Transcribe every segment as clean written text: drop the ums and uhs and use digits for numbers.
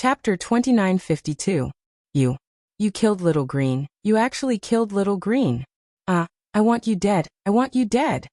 Chapter 2952. You killed Little Green. You actually killed Little Green. I want you dead. I want you dead.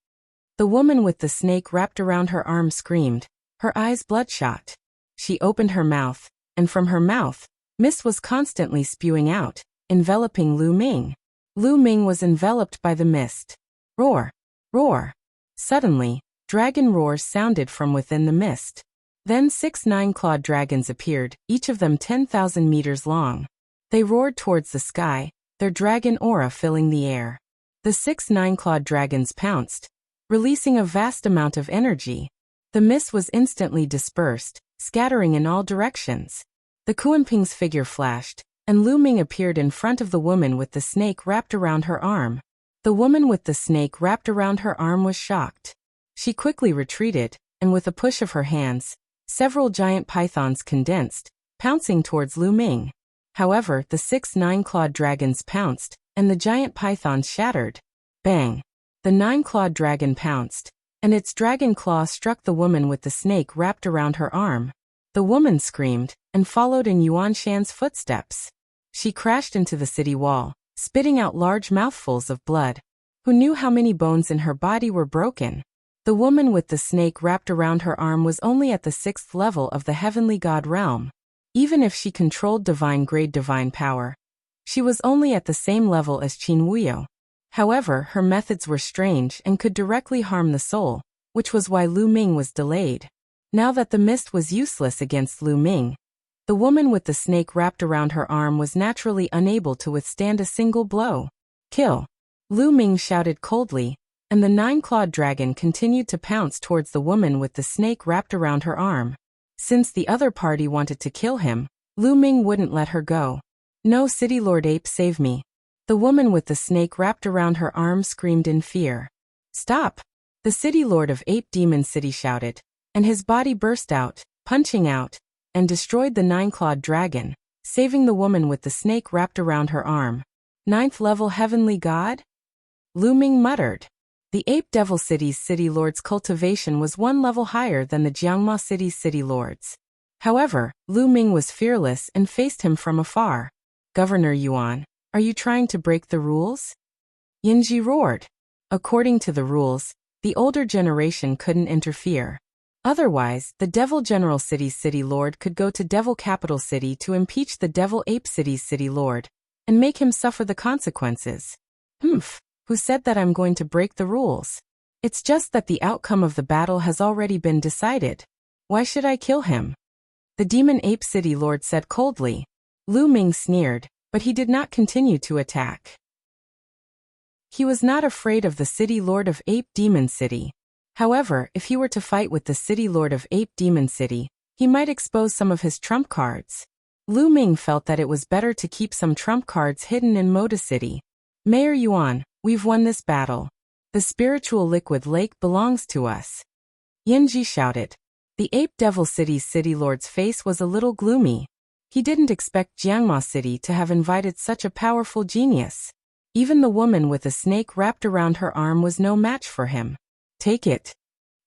The woman with the snake wrapped around her arm screamed, her eyes bloodshot. She opened her mouth, and from her mouth, mist was constantly spewing out, enveloping Lu Ming. Lu Ming was enveloped by the mist. Roar! Roar! Suddenly, dragon roars sounded from within the mist. Then 6 9-clawed dragons appeared, each of them 10,000 meters long. They roared towards the sky, their dragon aura filling the air. The 6 9-clawed dragons pounced, releasing a vast amount of energy. The mist was instantly dispersed, scattering in all directions. The Kuanping's figure flashed, and Lu Ming appeared in front of the woman with the snake wrapped around her arm. The woman with the snake wrapped around her arm was shocked. She quickly retreated, and with a push of her hands, several giant pythons condensed, pouncing towards Lu Ming. However, the 6 9-clawed dragons pounced, and the giant pythons shattered. Bang! The 9-clawed dragon pounced, and its dragon claw struck the woman with the snake wrapped around her arm. The woman screamed, and followed in Yuan Shan's footsteps. She crashed into the city wall, spitting out large mouthfuls of blood. Who knew how many bones in her body were broken? The woman with the snake wrapped around her arm was only at the 6th level of the heavenly god realm. Even if she controlled divine-grade divine power, she was only at the same level as Qin Wuyo. However, her methods were strange and could directly harm the soul, which was why Lu Ming was delayed. Now that the mist was useless against Lu Ming, the woman with the snake wrapped around her arm was naturally unable to withstand a single blow. Kill! Lu Ming shouted coldly, and the 9-clawed dragon continued to pounce towards the woman with the snake wrapped around her arm. Since the other party wanted to kill him, Lu Ming wouldn't let her go. No, City Lord Ape, save me. The woman with the snake wrapped around her arm screamed in fear. Stop! The City Lord of Ape Demon City shouted, and his body burst out, punching out, and destroyed the 9-clawed dragon, saving the woman with the snake wrapped around her arm. 9th level heavenly god? Lu Ming muttered. The Ape Devil City's City Lord's cultivation was 1 level higher than the Jiangma City's City Lord's. However, Lu Ming was fearless and faced him from afar. Governor Yuan, are you trying to break the rules? Yinji roared. According to the rules, the older generation couldn't interfere. Otherwise, the Devil General City's City Lord could go to Devil Capital City to impeach the Devil Ape City's City Lord, and make him suffer the consequences. Who said that I'm going to break the rules? It's just that the outcome of the battle has already been decided. Why should I kill him? The Demon Ape City Lord said coldly. Lu Ming sneered, but he did not continue to attack. He was not afraid of the City Lord of Ape Demon City. However, if he were to fight with the City Lord of Ape Demon City, he might expose some of his trump cards. Lu Ming felt that it was better to keep some trump cards hidden in Moda City. Mayor Yuan, we've won this battle. The spiritual liquid lake belongs to us. Yinji shouted. The Ape Devil City's City Lord's face was a little gloomy. He didn't expect Jiangma City to have invited such a powerful genius. Even the woman with a snake wrapped around her arm was no match for him. Take it.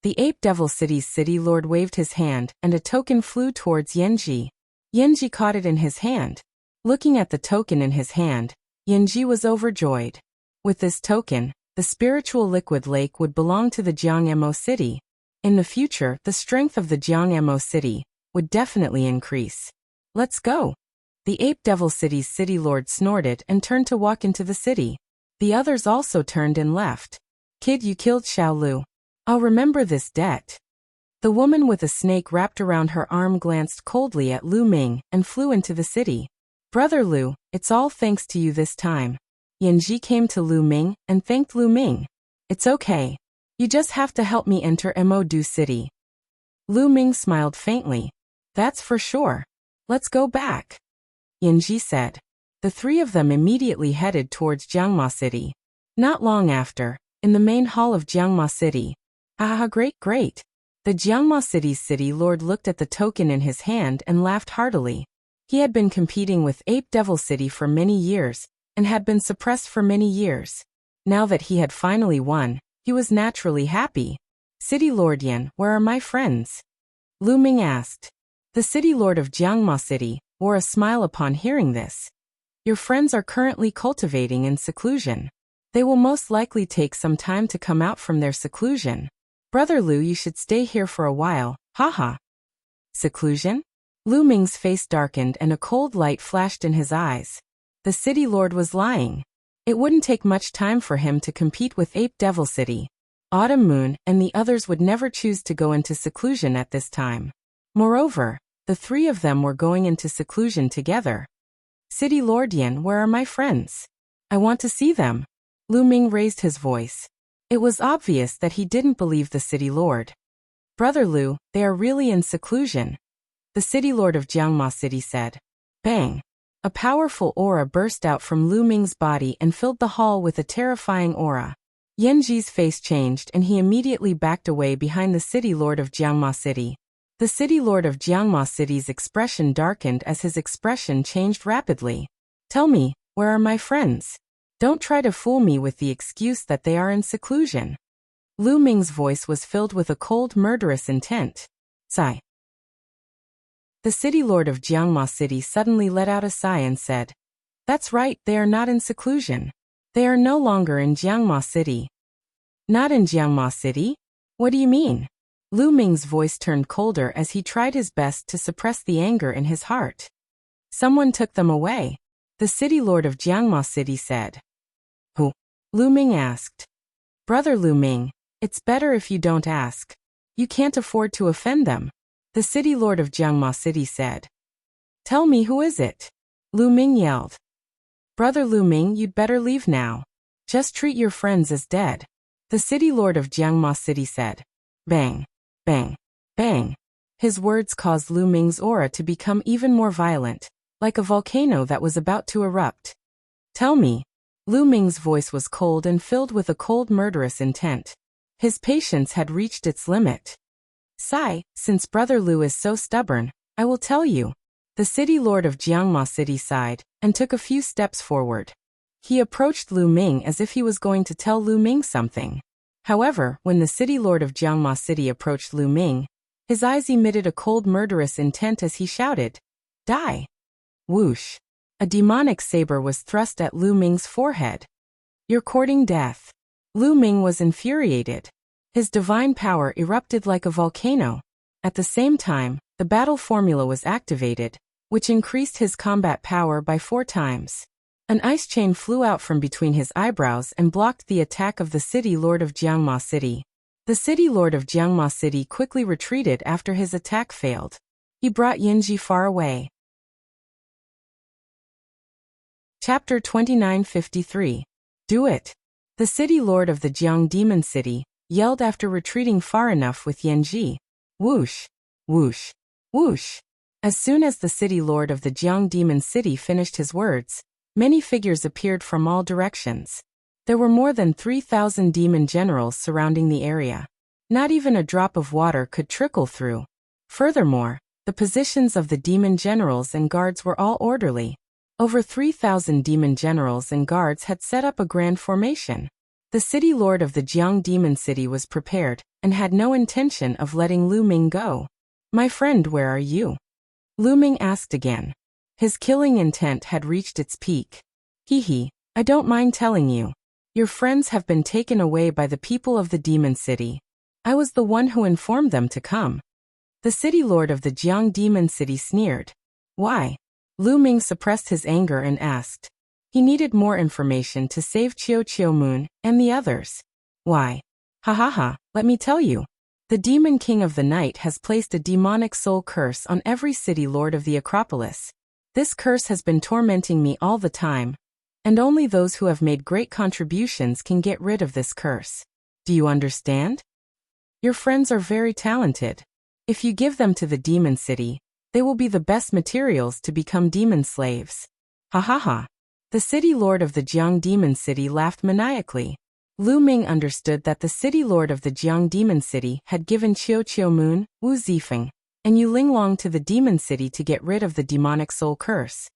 The Ape Devil City's City Lord waved his hand, and a token flew towards Yinji. Yinji caught it in his hand. Looking at the token in his hand, Yinji was overjoyed. With this token, the spiritual liquid lake would belong to the Jiangmo City. In the future, the strength of the Jiangmo City would definitely increase. Let's go. The Ape Devil City's City Lord snorted and turned to walk into the city. The others also turned and left. Kid, you killed Xiao Lu. I'll remember this debt. The woman with a snake wrapped around her arm glanced coldly at Lu Ming and flew into the city. Brother Lu, it's all thanks to you this time. Yinji came to Lu Ming and thanked Lu Ming. It's okay. You just have to help me enter Modu City. Lu Ming smiled faintly. That's for sure. Let's go back. Yinji said. The three of them immediately headed towards Jiangma City. Not long after, in the main hall of Jiangma City. Great. The Jiangma City's City Lord looked at the token in his hand and laughed heartily. He had been competing with Ape Devil City for many years, and had been suppressed for many years. Now that he had finally won, he was naturally happy. City Lord Yan, where are my friends? Lu Ming asked. The city lord of Jiangma City wore a smile upon hearing this. Your friends are currently cultivating in seclusion. They will most likely take some time to come out from their seclusion. Brother Lu, you should stay here for a while, haha. Seclusion? Lu Ming's face darkened and a cold light flashed in his eyes. The city lord was lying. It wouldn't take much time for him to compete with Ape Devil City. Autumn Moon and the others would never choose to go into seclusion at this time. Moreover, the three of them were going into seclusion together. City Lord Yan, where are my friends? I want to see them. Lu Ming raised his voice. It was obvious that he didn't believe the city lord. Brother Lu, they are really in seclusion, the city lord of Jiangma City said. Bang! A powerful aura burst out from Lu Ming's body and filled the hall with a terrifying aura. Yanji's face changed and he immediately backed away behind the city lord of Jiangma City. The city lord of Jiangma City's expression darkened as his expression changed rapidly. Tell me, where are my friends? Don't try to fool me with the excuse that they are in seclusion. Lu Ming's voice was filled with a cold, murderous intent. Sigh. The city lord of Jiangma City suddenly let out a sigh and said, That's right, they are not in seclusion. They are no longer in Jiangma City. Not in Jiangma City? What do you mean? Lu Ming's voice turned colder as he tried his best to suppress the anger in his heart. Someone took them away, the city lord of Jiangma City said. Who? Lu Ming asked. Brother Lu Ming, it's better if you don't ask. You can't afford to offend them, the city lord of Jiangma City said. Tell me, who is it? Lu Ming yelled. Brother Lu Ming, you'd better leave now. Just treat your friends as dead, the city lord of Jiangma City said. Bang, bang, bang. His words caused Lu Ming's aura to become even more violent, like a volcano that was about to erupt. Tell me. Lu Ming's voice was cold and filled with a cold, murderous intent. His patience had reached its limit. Sigh, since Brother Lu is so stubborn, I will tell you. The city lord of Jiangma City sighed and took a few steps forward. He approached Lu Ming as if he was going to tell Lu Ming something. However, when the city lord of Jiangma City approached Lu Ming, his eyes emitted a cold, murderous intent as he shouted, Die! Whoosh! A demonic saber was thrust at Lu Ming's forehead. You're courting death. Lu Ming was infuriated. His divine power erupted like a volcano. At the same time, the battle formula was activated, which increased his combat power by 4 times. An ice chain flew out from between his eyebrows and blocked the attack of the city lord of Jiangma City. The city lord of Jiangma City quickly retreated after his attack failed. He brought Yanji far away. Chapter 2953. Do it! The city lord of the Jiang Demon City yelled after retreating far enough with Yanji. Whoosh! Whoosh! Whoosh! As soon as the city lord of the Jiang Demon City finished his words, many figures appeared from all directions. There were more than 3,000 demon generals surrounding the area. Not even a drop of water could trickle through. Furthermore, the positions of the demon generals and guards were all orderly. Over 3,000 demon generals and guards had set up a grand formation. The city lord of the Jiang Demon City was prepared and had no intention of letting Lu Ming go. My friend, where are you? Lu Ming asked again. His killing intent had reached its peak. Hee, I don't mind telling you. Your friends have been taken away by the people of the Demon City. I was the one who informed them to come. The city lord of the Jiang Demon City sneered. Why? Lu Ming suppressed his anger and asked. He needed more information to save Qiu Moon and the others. Why? Ha, let me tell you. The Demon King of the Night has placed a demonic soul curse on every city lord of the Acropolis. This curse has been tormenting me all the time, and only those who have made great contributions can get rid of this curse. Do you understand? Your friends are very talented. If you give them to the Demon City, they will be the best materials to become demon slaves. Ha. The city lord of the Jiang Demon City laughed maniacally. Lu Ming understood that the city lord of the Jiang Demon City had given Qiu Moon, Wu Zifeng, and Yu Linglong to the Demon City to get rid of the demonic soul curse.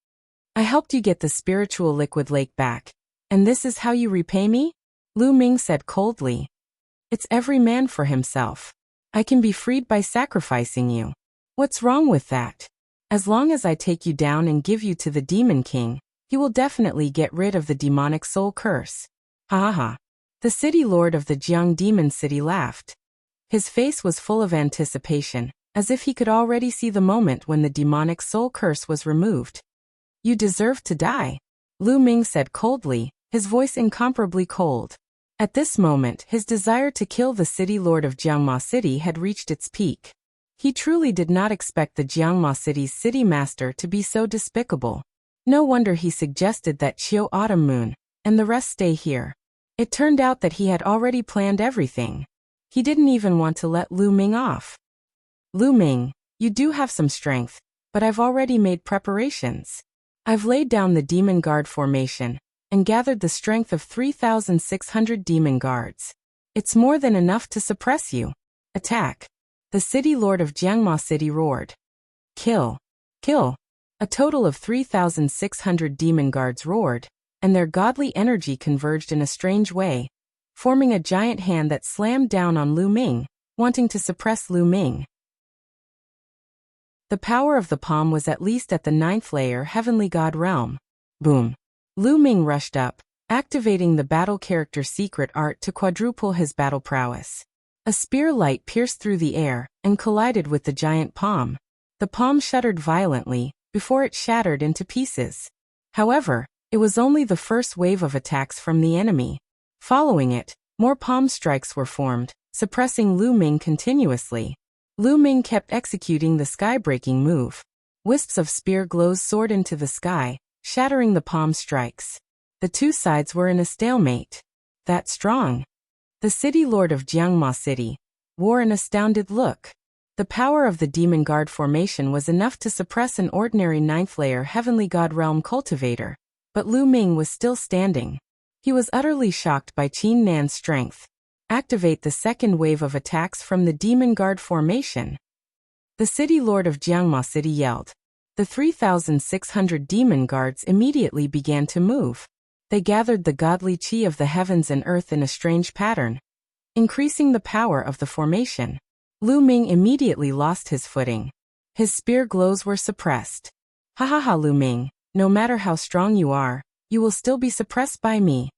I helped you get the spiritual liquid lake back, and this is how you repay me? Lu Ming said coldly. It's every man for himself. I can be freed by sacrificing you. What's wrong with that? As long as I take you down and give you to the Demon King, he will definitely get rid of the demonic soul curse. Ha ha ha. The city lord of the Jiang Demon City laughed. His face was full of anticipation, as if he could already see the moment when the demonic soul curse was removed. You deserve to die, Lu Ming said coldly, his voice incomparably cold. At this moment, his desire to kill the city lord of Jiangma City had reached its peak. He truly did not expect the Jiangma City's city master to be so despicable. No wonder he suggested that Qiu Autumn Moon and the rest stay here. It turned out that he had already planned everything. He didn't even want to let Lu Ming off. Lu Ming, you do have some strength, but I've already made preparations. I've laid down the demon guard formation and gathered the strength of 3,600 demon guards. It's more than enough to suppress you. Attack. The city lord of Jiangma City roared. Kill. Kill. A total of 3,600 demon guards roared, and their godly energy converged in a strange way, forming a giant hand that slammed down on Lu Ming, wanting to suppress Lu Ming. The power of the palm was at least at the 9th layer heavenly god realm. Boom. Lu Ming rushed up, activating the battle character secret art to quadruple his battle prowess. A spear light pierced through the air and collided with the giant palm. The palm shuddered violently before it shattered into pieces. However, it was only the first wave of attacks from the enemy. Following it, more palm strikes were formed, suppressing Lu Ming continuously. Lu Ming kept executing the sky-breaking move. Wisps of spear glows soared into the sky, shattering the palm strikes. The two sides were in a stalemate. That strong. The city lord of Jiangma City wore an astounded look. The power of the demon guard formation was enough to suppress an ordinary 9th layer heavenly god realm cultivator, but Lu Ming was still standing. He was utterly shocked by Qin Nan's strength. Activate the second wave of attacks from the demon guard formation. The city lord of Jiangma City yelled. The 3,600 demon guards immediately began to move. They gathered the godly qi of the heavens and earth in a strange pattern, increasing the power of the formation. Lu Ming immediately lost his footing. His spear glows were suppressed. Ha ha ha, Lu Ming, no matter how strong you are, you will still be suppressed by me.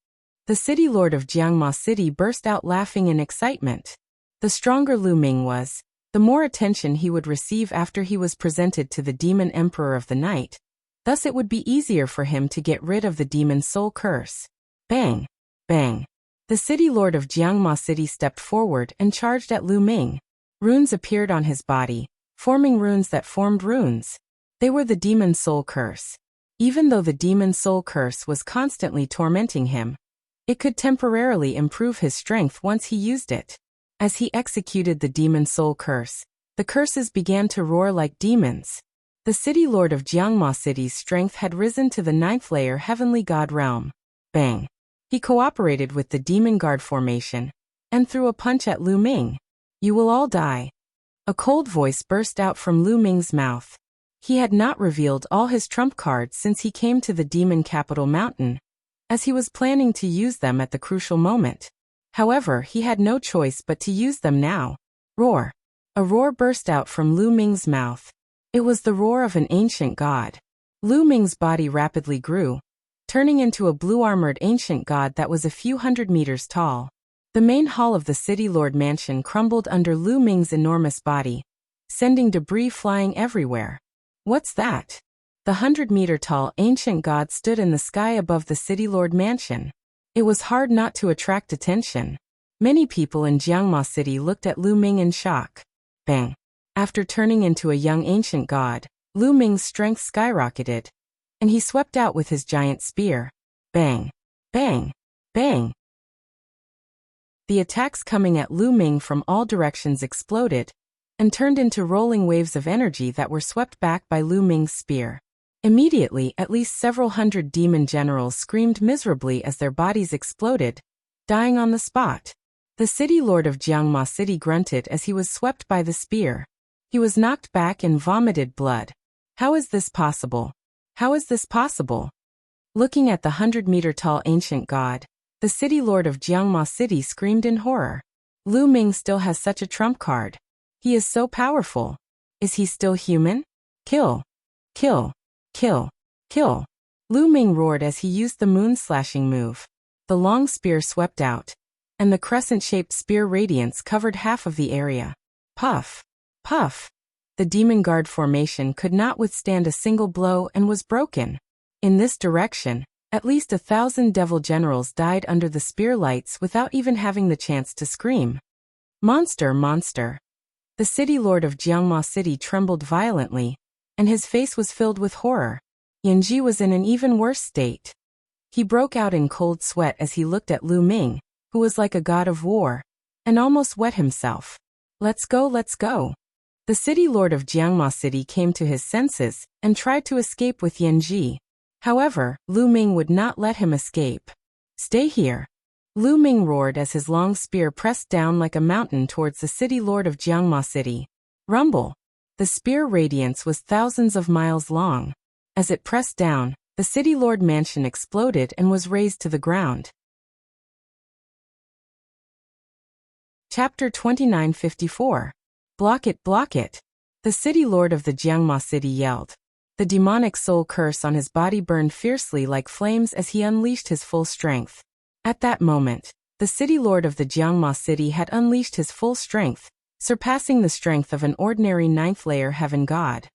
The city lord of Jiangma City burst out laughing in excitement. The stronger Lu Ming was, the more attention he would receive after he was presented to the demon emperor of the night. Thus it would be easier for him to get rid of the demon soul curse. Bang! Bang! The city lord of Jiangma City stepped forward and charged at Lu Ming. Runes appeared on his body, forming runes that formed runes. They were the demon soul curse. Even though the demon soul curse was constantly tormenting him, it could temporarily improve his strength once he used it. As he executed the demon soul curse, the curses began to roar like demons. The city lord of Jiangma City's strength had risen to the 9th layer heavenly god realm. Bang! He cooperated with the demon guard formation and threw a punch at Lu Ming. You will all die. A cold voice burst out from Lu Ming's mouth. He had not revealed all his trump cards since he came to the demon capital mountain, as he was planning to use them at the crucial moment. However, he had no choice but to use them now. Roar! A roar burst out from Lu Ming's mouth. It was the roar of an ancient god. Lu Ming's body rapidly grew, turning into a blue-armored ancient god that was a few hundred meters tall. The main hall of the city lord mansion crumbled under Lu Ming's enormous body, sending debris flying everywhere. What's that? The 100-meter-tall ancient god stood in the sky above the city lord mansion. It was hard not to attract attention. Many people in Jiangma City looked at Lu Ming in shock. Bang! After turning into a young ancient god, Lu Ming's strength skyrocketed, and he swept out with his giant spear. Bang! Bang! Bang! The attacks coming at Lu Ming from all directions exploded and turned into rolling waves of energy that were swept back by Lu Ming's spear. Immediately, at least several hundred demon generals screamed miserably as their bodies exploded, dying on the spot. The city lord of Jiangma City grunted as he was swept by the spear. He was knocked back and vomited blood. How is this possible? How is this possible? Looking at the 100-meter-tall ancient god, the city lord of Jiangma City screamed in horror. Lu Ming still has such a trump card. He is so powerful. Is he still human? Kill. Kill. Kill. Kill. Lu Ming roared as he used the moon-slashing move. The long spear swept out, and the crescent-shaped spear radiance covered half of the area. Puff. Puff. The demon guard formation could not withstand a single blow and was broken. In this direction, at least 1,000 devil generals died under the spear lights without even having the chance to scream. Monster, monster. The city lord of Jiangma City trembled violently, and his face was filled with horror. Yanji was in an even worse state. He broke out in cold sweat as he looked at Lu Ming, who was like a god of war, and almost wet himself. Let's go, let's go. The city lord of Jiangma City came to his senses and tried to escape with Yanji. However, Lu Ming would not let him escape. Stay here. Lu Ming roared as his long spear pressed down like a mountain towards the city lord of Jiangma City. Rumble. The spear radiance was thousands of miles long. As it pressed down, the city lord mansion exploded and was razed to the ground. Chapter 2954. Block it, block it. The city lord of the Jiangma City yelled. The demonic soul curse on his body burned fiercely like flames as he unleashed his full strength. At that moment, the city lord of the Jiangma City had unleashed his full strength, surpassing the strength of an ordinary ninth-layer heaven god.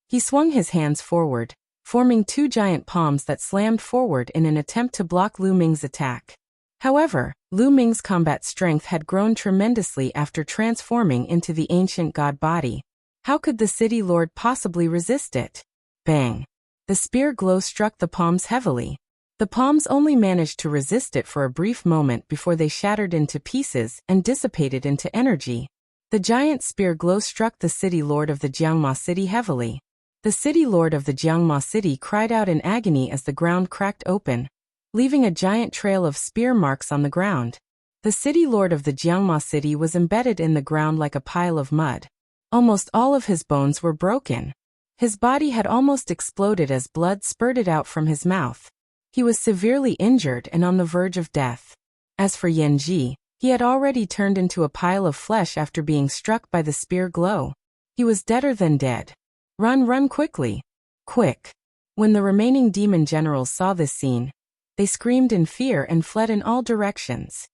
He swung his hands forward, forming two giant palms that slammed forward in an attempt to block Lu Ming's attack. However, Lu Ming's combat strength had grown tremendously after transforming into the ancient god body. How could the city lord possibly resist it? Bang! The spear glow struck the palms heavily. The palms only managed to resist it for a brief moment before they shattered into pieces and dissipated into energy. The giant spear glow struck the city lord of the Jiangma City heavily. The city lord of the Jiangma City cried out in agony as the ground cracked open, leaving a giant trail of spear marks on the ground. The city lord of the Jiangma City was embedded in the ground like a pile of mud. Almost all of his bones were broken. His body had almost exploded as blood spurted out from his mouth. He was severely injured and on the verge of death. As for Yanji, he had already turned into a pile of flesh after being struck by the spear glow. He was deader than dead. Run, run quickly. Quick. When the remaining demon generals saw this scene, they screamed in fear and fled in all directions.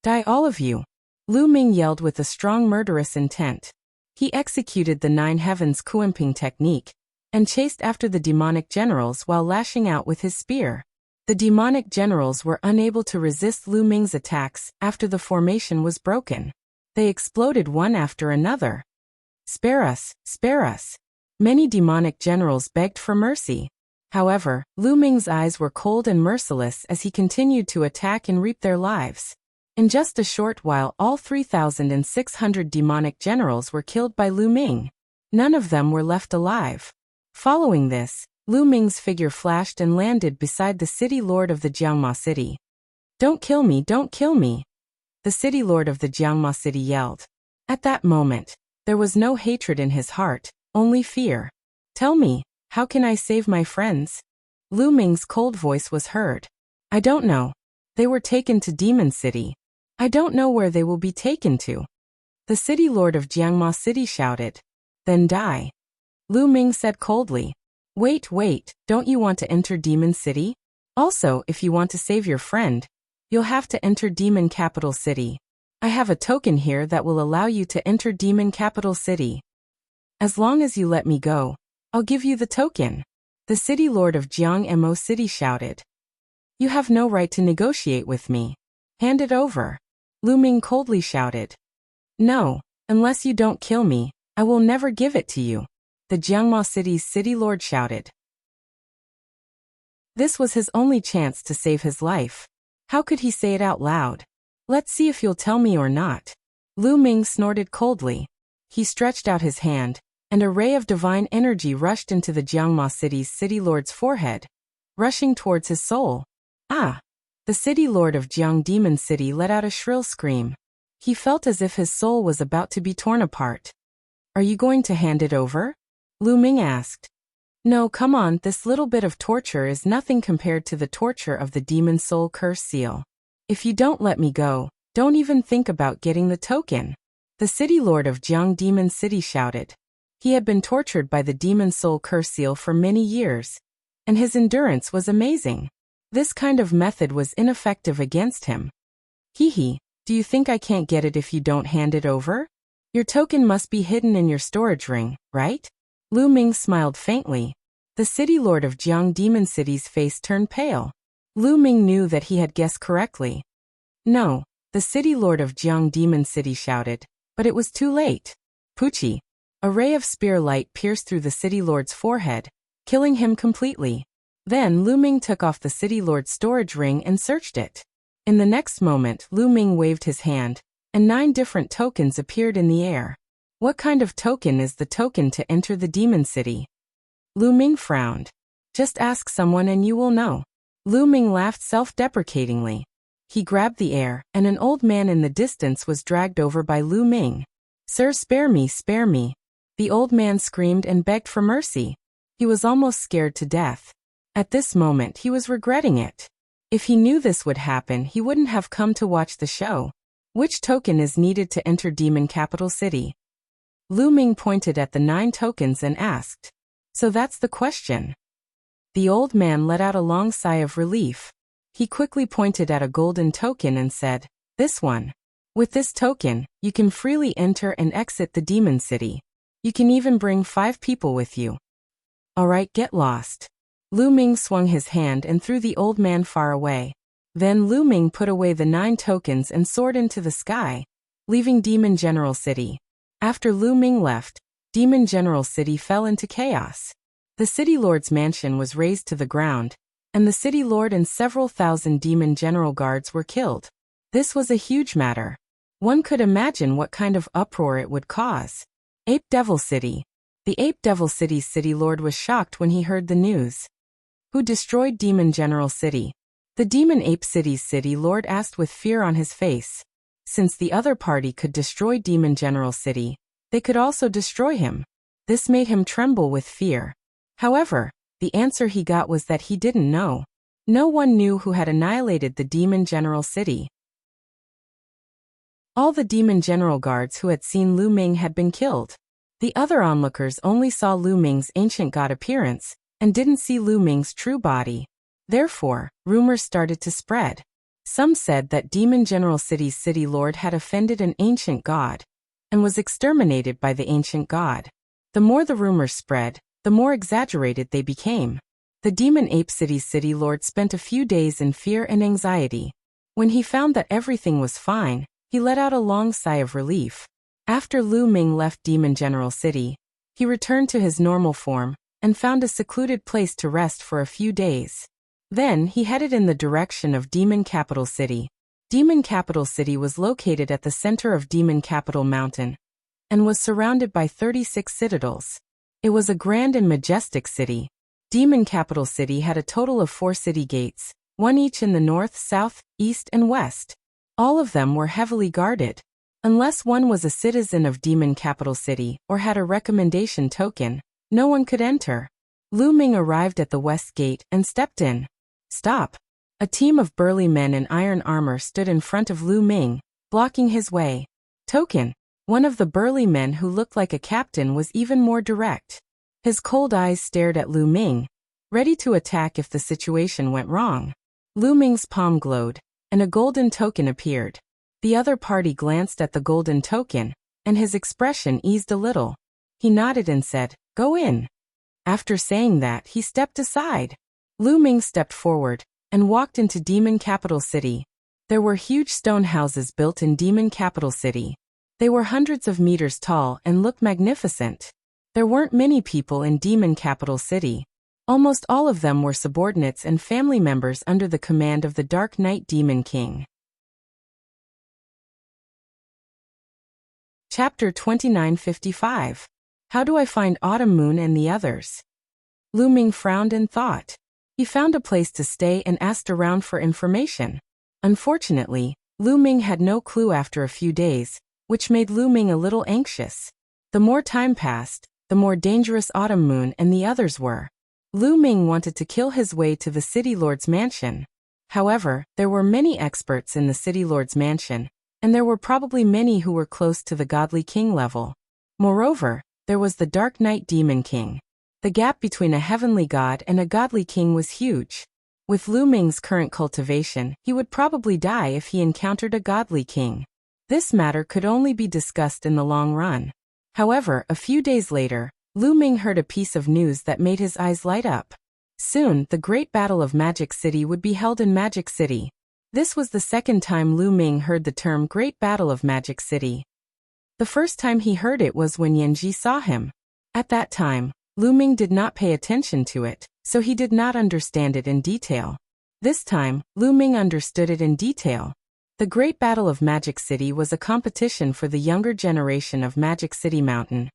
Die all of you. Lu Ming yelled with a strong murderous intent. He executed the Nine Heavens Kuimping technique, and chased after the demonic generals while lashing out with his spear. The demonic generals were unable to resist Lu Ming's attacks after the formation was broken. They exploded one after another. Spare us, spare us. Many demonic generals begged for mercy. However, Lu Ming's eyes were cold and merciless as he continued to attack and reap their lives. In just a short while, all 3,600 demonic generals were killed by Lu Ming. None of them were left alive. Following this, Lu Ming's figure flashed and landed beside the city lord of the Jiangma City. Don't kill me, don't kill me. The city lord of the Jiangma City yelled. At that moment, there was no hatred in his heart, only fear. Tell me, how can I save my friends? Lu Ming's cold voice was heard. I don't know. They were taken to Demon City. I don't know where they will be taken to. The city lord of Jiangma City shouted. Then die. Lu Ming said coldly. Wait, wait, don't you want to enter Demon City? Also, if you want to save your friend, you'll have to enter Demon Capital City. I have a token here that will allow you to enter Demon Capital City. As long as you let me go, I'll give you the token. The city lord of Jiangmo City shouted. You have no right to negotiate with me. Hand it over. Lu Ming coldly shouted. No, unless you don't kill me, I will never give it to you. The Jiangma City's city lord shouted. This was his only chance to save his life. How could he say it out loud? Let's see if you'll tell me or not. Lu Ming snorted coldly. He stretched out his hand, and a ray of divine energy rushed into the Jiangma City's city lord's forehead, rushing towards his soul. Ah! The city lord of Jiang Demon City let out a shrill scream. He felt as if his soul was about to be torn apart. Are you going to hand it over? Lu Ming asked. No, come on, this little bit of torture is nothing compared to the torture of the demon soul curse seal. If you don't let me go, don't even think about getting the token. The city lord of Jiang Demon City shouted. He had been tortured by the demon soul curse seal for many years, and his endurance was amazing. This kind of method was ineffective against him. Hee, do you think I can't get it if you don't hand it over? Your token must be hidden in your storage ring, right? Lu Ming smiled faintly. The city lord of Jiang Demon City's face turned pale. Lu Ming knew that he had guessed correctly. No, the city lord of Jiang Demon City shouted, but it was too late. Poochie. A ray of spear light pierced through the city lord's forehead, killing him completely. Then Lu Ming took off the city lord's storage ring and searched it. In the next moment, Lu Ming waved his hand, and 9 different tokens appeared in the air. What kind of token is the token to enter the demon city? Lu Ming frowned. Just ask someone and you will know. Lu Ming laughed self-deprecatingly. He grabbed the air, and an old man in the distance was dragged over by Lu Ming. Sir, spare me, spare me. The old man screamed and begged for mercy. He was almost scared to death. At this moment he was regretting it. If he knew this would happen, he wouldn't have come to watch the show. Which token is needed to enter Demon Capital City? Lu Ming pointed at the 9 tokens and asked. So that's the question. The old man let out a long sigh of relief. He quickly pointed at a golden token and said, this one. With this token, you can freely enter and exit the demon city. You can even bring 5 people with you. Alright, get lost. Lu Ming swung his hand and threw the old man far away. Then Lu Ming put away the 9 tokens and soared into the sky, leaving Demon General City. After Lu Ming left, Demon General City fell into chaos. The city lord's mansion was razed to the ground, and the city lord and several thousand demon general guards were killed. This was a huge matter. One could imagine what kind of uproar it would cause. Ape Devil City. The Ape Devil City's city lord was shocked when he heard the news. Who destroyed Demon General City? The Demon Ape City's city lord asked with fear on his face. Since the other party could destroy Demon General City, they could also destroy him. This made him tremble with fear. However, the answer he got was that he didn't know. No one knew who had annihilated the Demon General City. All the Demon General guards who had seen Lu Ming had been killed. The other onlookers only saw Lu Ming's ancient god appearance, and didn't see Lu Ming's true body. Therefore, rumors started to spread. Some said that Demon General City's city lord had offended an ancient god, and was exterminated by the ancient god. The more the rumors spread, the more exaggerated they became. The Demon Ape City's city lord spent a few days in fear and anxiety. When he found that everything was fine, he let out a long sigh of relief. After Lu Ming left Demon General City, he returned to his normal form, and found a secluded place to rest for a few days. Then he headed in the direction of Demon Capital City. Demon Capital City was located at the center of Demon Capital Mountain, and was surrounded by 36 citadels. It was a grand and majestic city. Demon Capital City had a total of 4 city gates, 1 each in the north, south, east, and west. All of them were heavily guarded. Unless one was a citizen of Demon Capital City or had a recommendation token, no one could enter. Lu Ming arrived at the west gate and stepped in. Stop! A team of burly men in iron armor stood in front of Lu Ming, blocking his way. Token! One of the burly men who looked like a captain was even more direct. His cold eyes stared at Lu Ming, ready to attack if the situation went wrong. Lu Ming's palm glowed, and a golden token appeared. The other party glanced at the golden token, and his expression eased a little. He nodded and said, "Go in." After saying that, he stepped aside. Lu Ming stepped forward, and walked into Demon Capital City. There were huge stone houses built in Demon Capital City. They were hundreds of meters tall and looked magnificent. There weren't many people in Demon Capital City. Almost all of them were subordinates and family members under the command of the Dark Knight Demon King. Chapter 2955. How do I find Autumn Moon and the others? Lu Ming frowned and thought. He found a place to stay and asked around for information. Unfortunately, Lu Ming had no clue after a few days, which made Lu Ming a little anxious. The more time passed, the more dangerous Autumn Moon and the others were. Lu Ming wanted to kill his way to the City Lord's mansion. However, there were many experts in the City Lord's mansion, and there were probably many who were close to the Godly King level. Moreover, there was the Dark Knight Demon King. The gap between a heavenly god and a godly king was huge. With Lu Ming's current cultivation, he would probably die if he encountered a godly king. This matter could only be discussed in the long run. However, a few days later, Lu Ming heard a piece of news that made his eyes light up. Soon, the Great Battle of Magic City would be held in Magic City. This was the second time Lu Ming heard the term Great Battle of Magic City. The first time he heard it was when Yanji saw him. At that time, Lu Ming did not pay attention to it, so he did not understand it in detail. This time, Lu Ming understood it in detail. The Great Battle of Magic City was a competition for the younger generation of Magic City Mountain,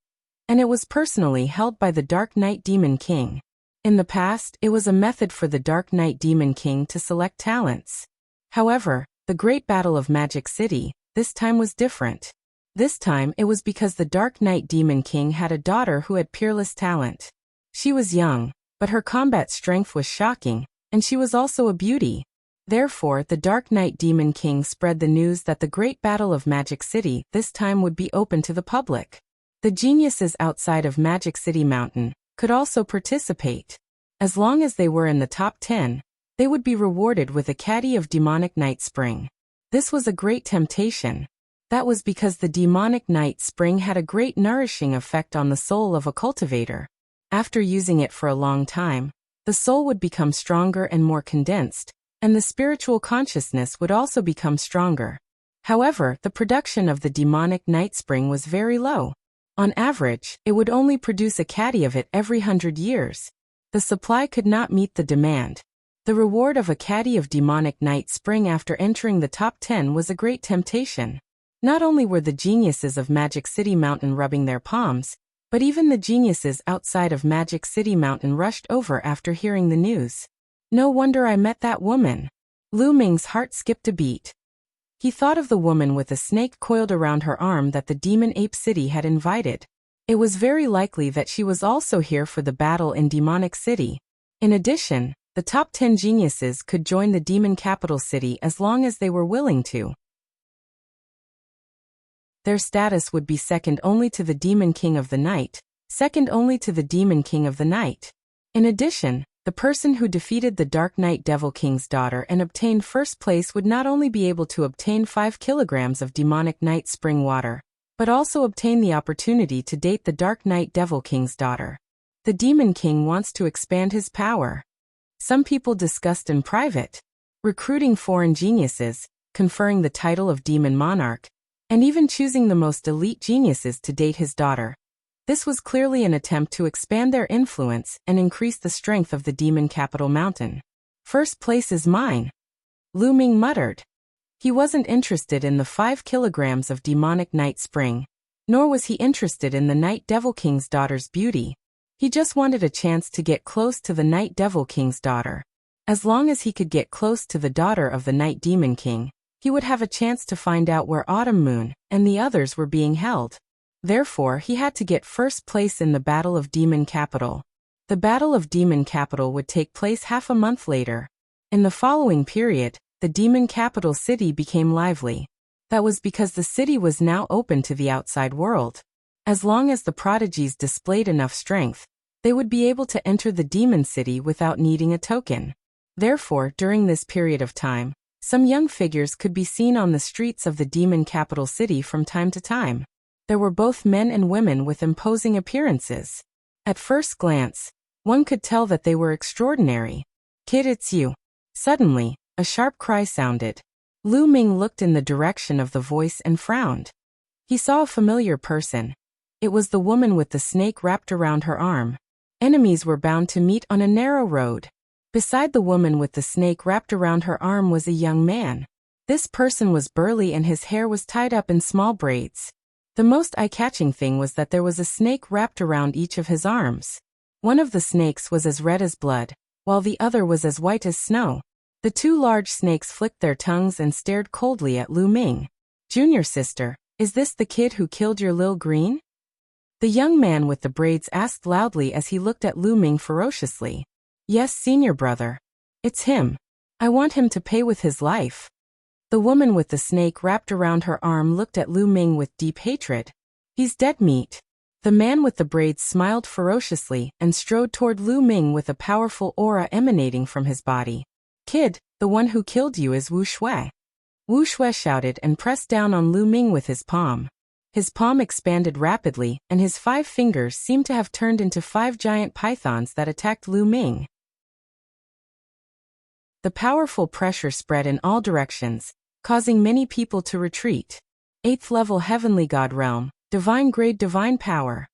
and it was personally held by the Dark Knight Demon King. In the past, it was a method for the Dark Knight Demon King to select talents. However, the Great Battle of Magic City, this time was different. This time it was because the Dark Knight Demon King had a daughter who had peerless talent. She was young, but her combat strength was shocking, and she was also a beauty. Therefore, the Dark Knight Demon King spread the news that the Great Battle of Magic City this time would be open to the public. The geniuses outside of Magic City Mountain could also participate. As long as they were in the top 10, they would be rewarded with a caddy of demonic night spring. This was a great temptation. That was because the demonic night spring had a great nourishing effect on the soul of a cultivator. After using it for a long time, the soul would become stronger and more condensed, and the spiritual consciousness would also become stronger. However, the production of the demonic night spring was very low. On average, it would only produce a caddy of it every 100 years. The supply could not meet the demand. The reward of a caddy of demonic night spring after entering the top 10 was a great temptation. Not only were the geniuses of Magic City Mountain rubbing their palms, but even the geniuses outside of Magic City Mountain rushed over after hearing the news. No wonder I met that woman. Lu Ming's heart skipped a beat. He thought of the woman with a snake coiled around her arm that the Demon Ape City had invited. It was very likely that she was also here for the battle in Demonic City. In addition, the top 10 geniuses could join the Demon Capital City as long as they were willing to. Their status would be second only to the Demon King of the Night, second only to the Demon King of the Night. In addition, the person who defeated the Dark Knight Devil King's daughter and obtained first place would not only be able to obtain 5 kilograms of demonic night spring water, but also obtain the opportunity to date the Dark Knight Devil King's daughter. The Demon King wants to expand his power. Some people discussed in private, recruiting foreign geniuses, conferring the title of Demon Monarch, and even choosing the most elite geniuses to date his daughter. This was clearly an attempt to expand their influence and increase the strength of the Demon Capital Mountain. First place is mine, Lu Ming muttered. He wasn't interested in the 5 kilograms of demonic night spring, nor was he interested in the Night Devil King's daughter's beauty. He just wanted a chance to get close to the Night Devil King's daughter. As long as he could get close to the daughter of the Night Demon King, he would have a chance to find out where Autumn Moon and the others were being held. Therefore, he had to get first place in the Battle of Demon Capital. The Battle of Demon Capital would take place half a month later. In the following period, the Demon Capital City became lively. That was because the city was now open to the outside world. As long as the prodigies displayed enough strength, they would be able to enter the Demon City without needing a token. Therefore, during this period of time, some young figures could be seen on the streets of the Demon Capital City from time to time. There were both men and women with imposing appearances. At first glance, one could tell that they were extraordinary. "Kid, it's you." Suddenly, a sharp cry sounded. Lu Ming looked in the direction of the voice and frowned. He saw a familiar person. It was the woman with the snake wrapped around her arm. Enemies were bound to meet on a narrow road. Beside the woman with the snake wrapped around her arm was a young man. This person was burly and his hair was tied up in small braids. The most eye-catching thing was that there was a snake wrapped around each of his arms. One of the snakes was as red as blood, while the other was as white as snow. The 2 large snakes flicked their tongues and stared coldly at Lu Ming. "Junior sister, is this the kid who killed your Lil Green?" The young man with the braids asked loudly as he looked at Lu Ming ferociously. "Yes, senior brother. It's him. I want him to pay with his life." The woman with the snake wrapped around her arm looked at Lu Ming with deep hatred. "He's dead meat." The man with the braids smiled ferociously and strode toward Lu Ming with a powerful aura emanating from his body. Kid, the one who killed you is Wu Shui. Wu Shui shouted and pressed down on Lu Ming with his palm. His palm expanded rapidly, and his 5 fingers seemed to have turned into 5 giant pythons that attacked Lu Ming. The powerful pressure spread in all directions, causing many people to retreat. 8th level Heavenly God Realm, Divine Grade Divine Power.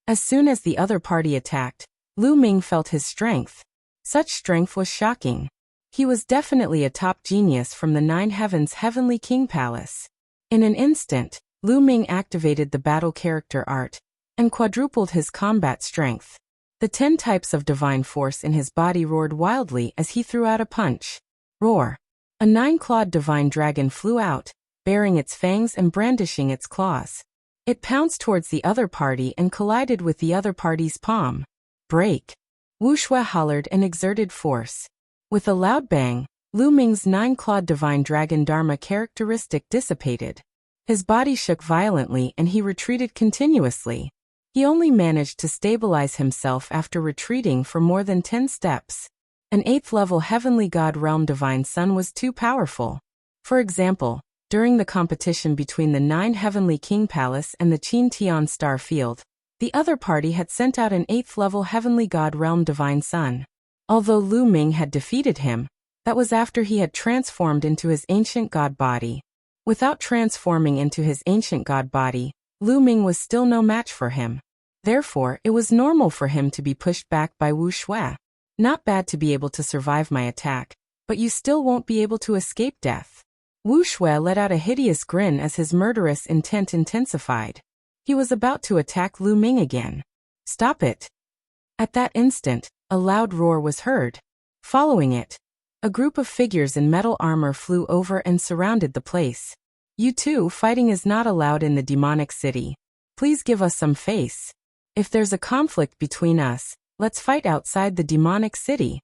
As soon as the other party attacked, Lu Ming felt his strength. Such strength was shocking. He was definitely a top genius from the 9 Heavens Heavenly King Palace. In an instant, Lu Ming activated the battle character art and quadrupled his combat strength. The 10 types of divine force in his body roared wildly as he threw out a punch. Roar! A 9-clawed divine dragon flew out, baring its fangs and brandishing its claws. It pounced towards the other party and collided with the other party's palm. Break! Wu Shui hollered and exerted force. With a loud bang, Lu Ming's 9-clawed divine dragon dharma characteristic dissipated. His body shook violently and he retreated continuously. He only managed to stabilize himself after retreating for more than 10 steps. An 8th level Heavenly God Realm Divine Sun was too powerful. For example, during the competition between the 9 Heavenly King Palace and the Qin Tian Star Field, the other party had sent out an 8th level Heavenly God Realm Divine Sun. Although Lu Ming had defeated him, that was after he had transformed into his ancient god body. Without transforming into his ancient god body, Lu Ming was still no match for him. Therefore, it was normal for him to be pushed back by Wu Shui. Not bad to be able to survive my attack, but you still won't be able to escape death. Wu Shui let out a hideous grin as his murderous intent intensified. He was about to attack Lu Ming again. Stop it! At that instant, a loud roar was heard. Following it, a group of figures in metal armor flew over and surrounded the place. You two, fighting is not allowed in the demonic city. Please give us some face. If there's a conflict between us, let's fight outside the demonic city.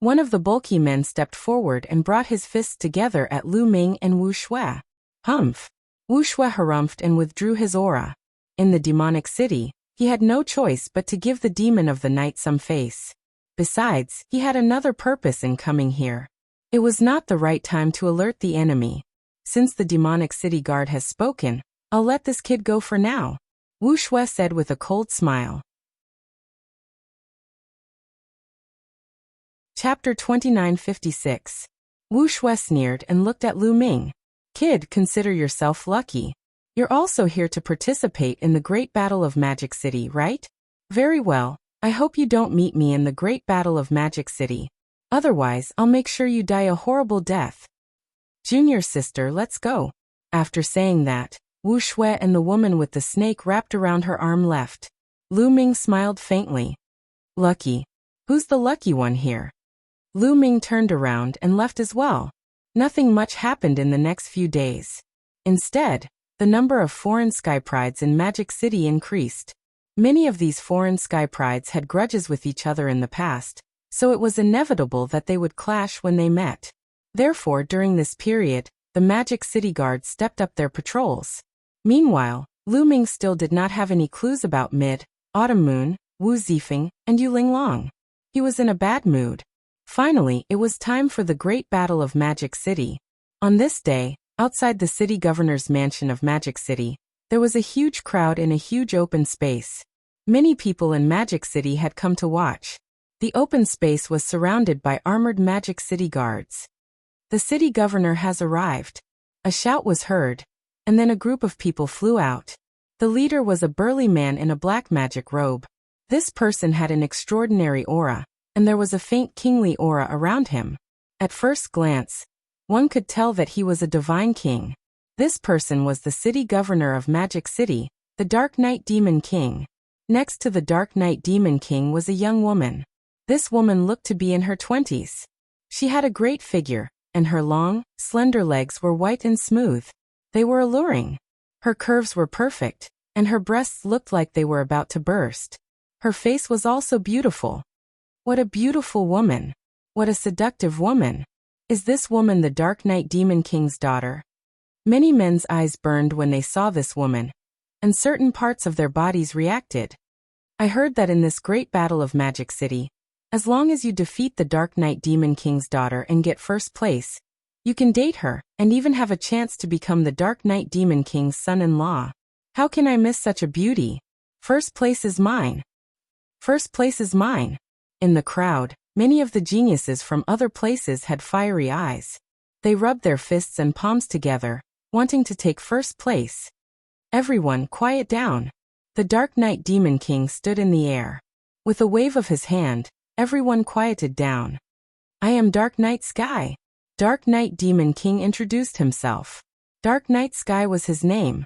One of the bulky men stepped forward and brought his fists together at Lu Ming and Wu Shui. Humph! Wu Shui harumphed and withdrew his aura. In the demonic city, he had no choice but to give the demon of the night some face. Besides, he had another purpose in coming here. It was not the right time to alert the enemy. Since the demonic city guard has spoken, I'll let this kid go for now, Wu Shui said with a cold smile. Chapter 2956. Wu Shui sneered and looked at Lu Ming. Kid, consider yourself lucky. You're also here to participate in the Great Battle of Magic City, right? Very well. I hope you don't meet me in the Great Battle of Magic City. Otherwise, I'll make sure you die a horrible death. Junior sister, let's go. After saying that, Wu Shui and the woman with the snake wrapped around her arm left. Lu Ming smiled faintly. Lucky. Who's the lucky one here? Lu Ming turned around and left as well. Nothing much happened in the next few days. Instead, the number of foreign sky prides in Magic City increased. Many of these foreign sky prides had grudges with each other in the past, so it was inevitable that they would clash when they met. Therefore, during this period, the Magic City Guards stepped up their patrols. Meanwhile, Lu Ming still did not have any clues about Autumn Moon, Wu Zifeng, and Yu Linglong. He was in a bad mood. Finally, it was time for the Great Battle of Magic City. On this day, outside the city governor's mansion of Magic City, there was a huge crowd in a huge open space. Many people in Magic City had come to watch. The open space was surrounded by armored Magic City guards. The city governor has arrived. A shout was heard, and then a group of people flew out. The leader was a burly man in a black magic robe. This person had an extraordinary aura, and there was a faint kingly aura around him. At first glance, one could tell that he was a divine king. This person was the city governor of Magic City, the Dark Knight Demon King. Next to the Dark Knight Demon King was a young woman. This woman looked to be in her 20s. She had a great figure, and her long, slender legs were white and smooth. They were alluring. Her curves were perfect, and her breasts looked like they were about to burst. Her face was also beautiful. What a beautiful woman! What a seductive woman! Is this woman the Dark Knight Demon King's daughter? Many men's eyes burned when they saw this woman. and certain parts of their bodies reacted. I heard that in this great battle of Magic City, as long as you defeat the Dark Knight Demon King's daughter and get first place, you can date her, and even have a chance to become the Dark Knight Demon King's son-in-law. How can I miss such a beauty? First place is mine. First place is mine. In the crowd, many of the geniuses from other places had fiery eyes. They rubbed their fists and palms together, wanting to take first place. Everyone, quiet down. The Dark Knight Demon King stood in the air. With a wave of his hand, everyone quieted down. I am Dark Knight Sky. Dark Knight Demon King introduced himself. Dark Knight Sky was his name.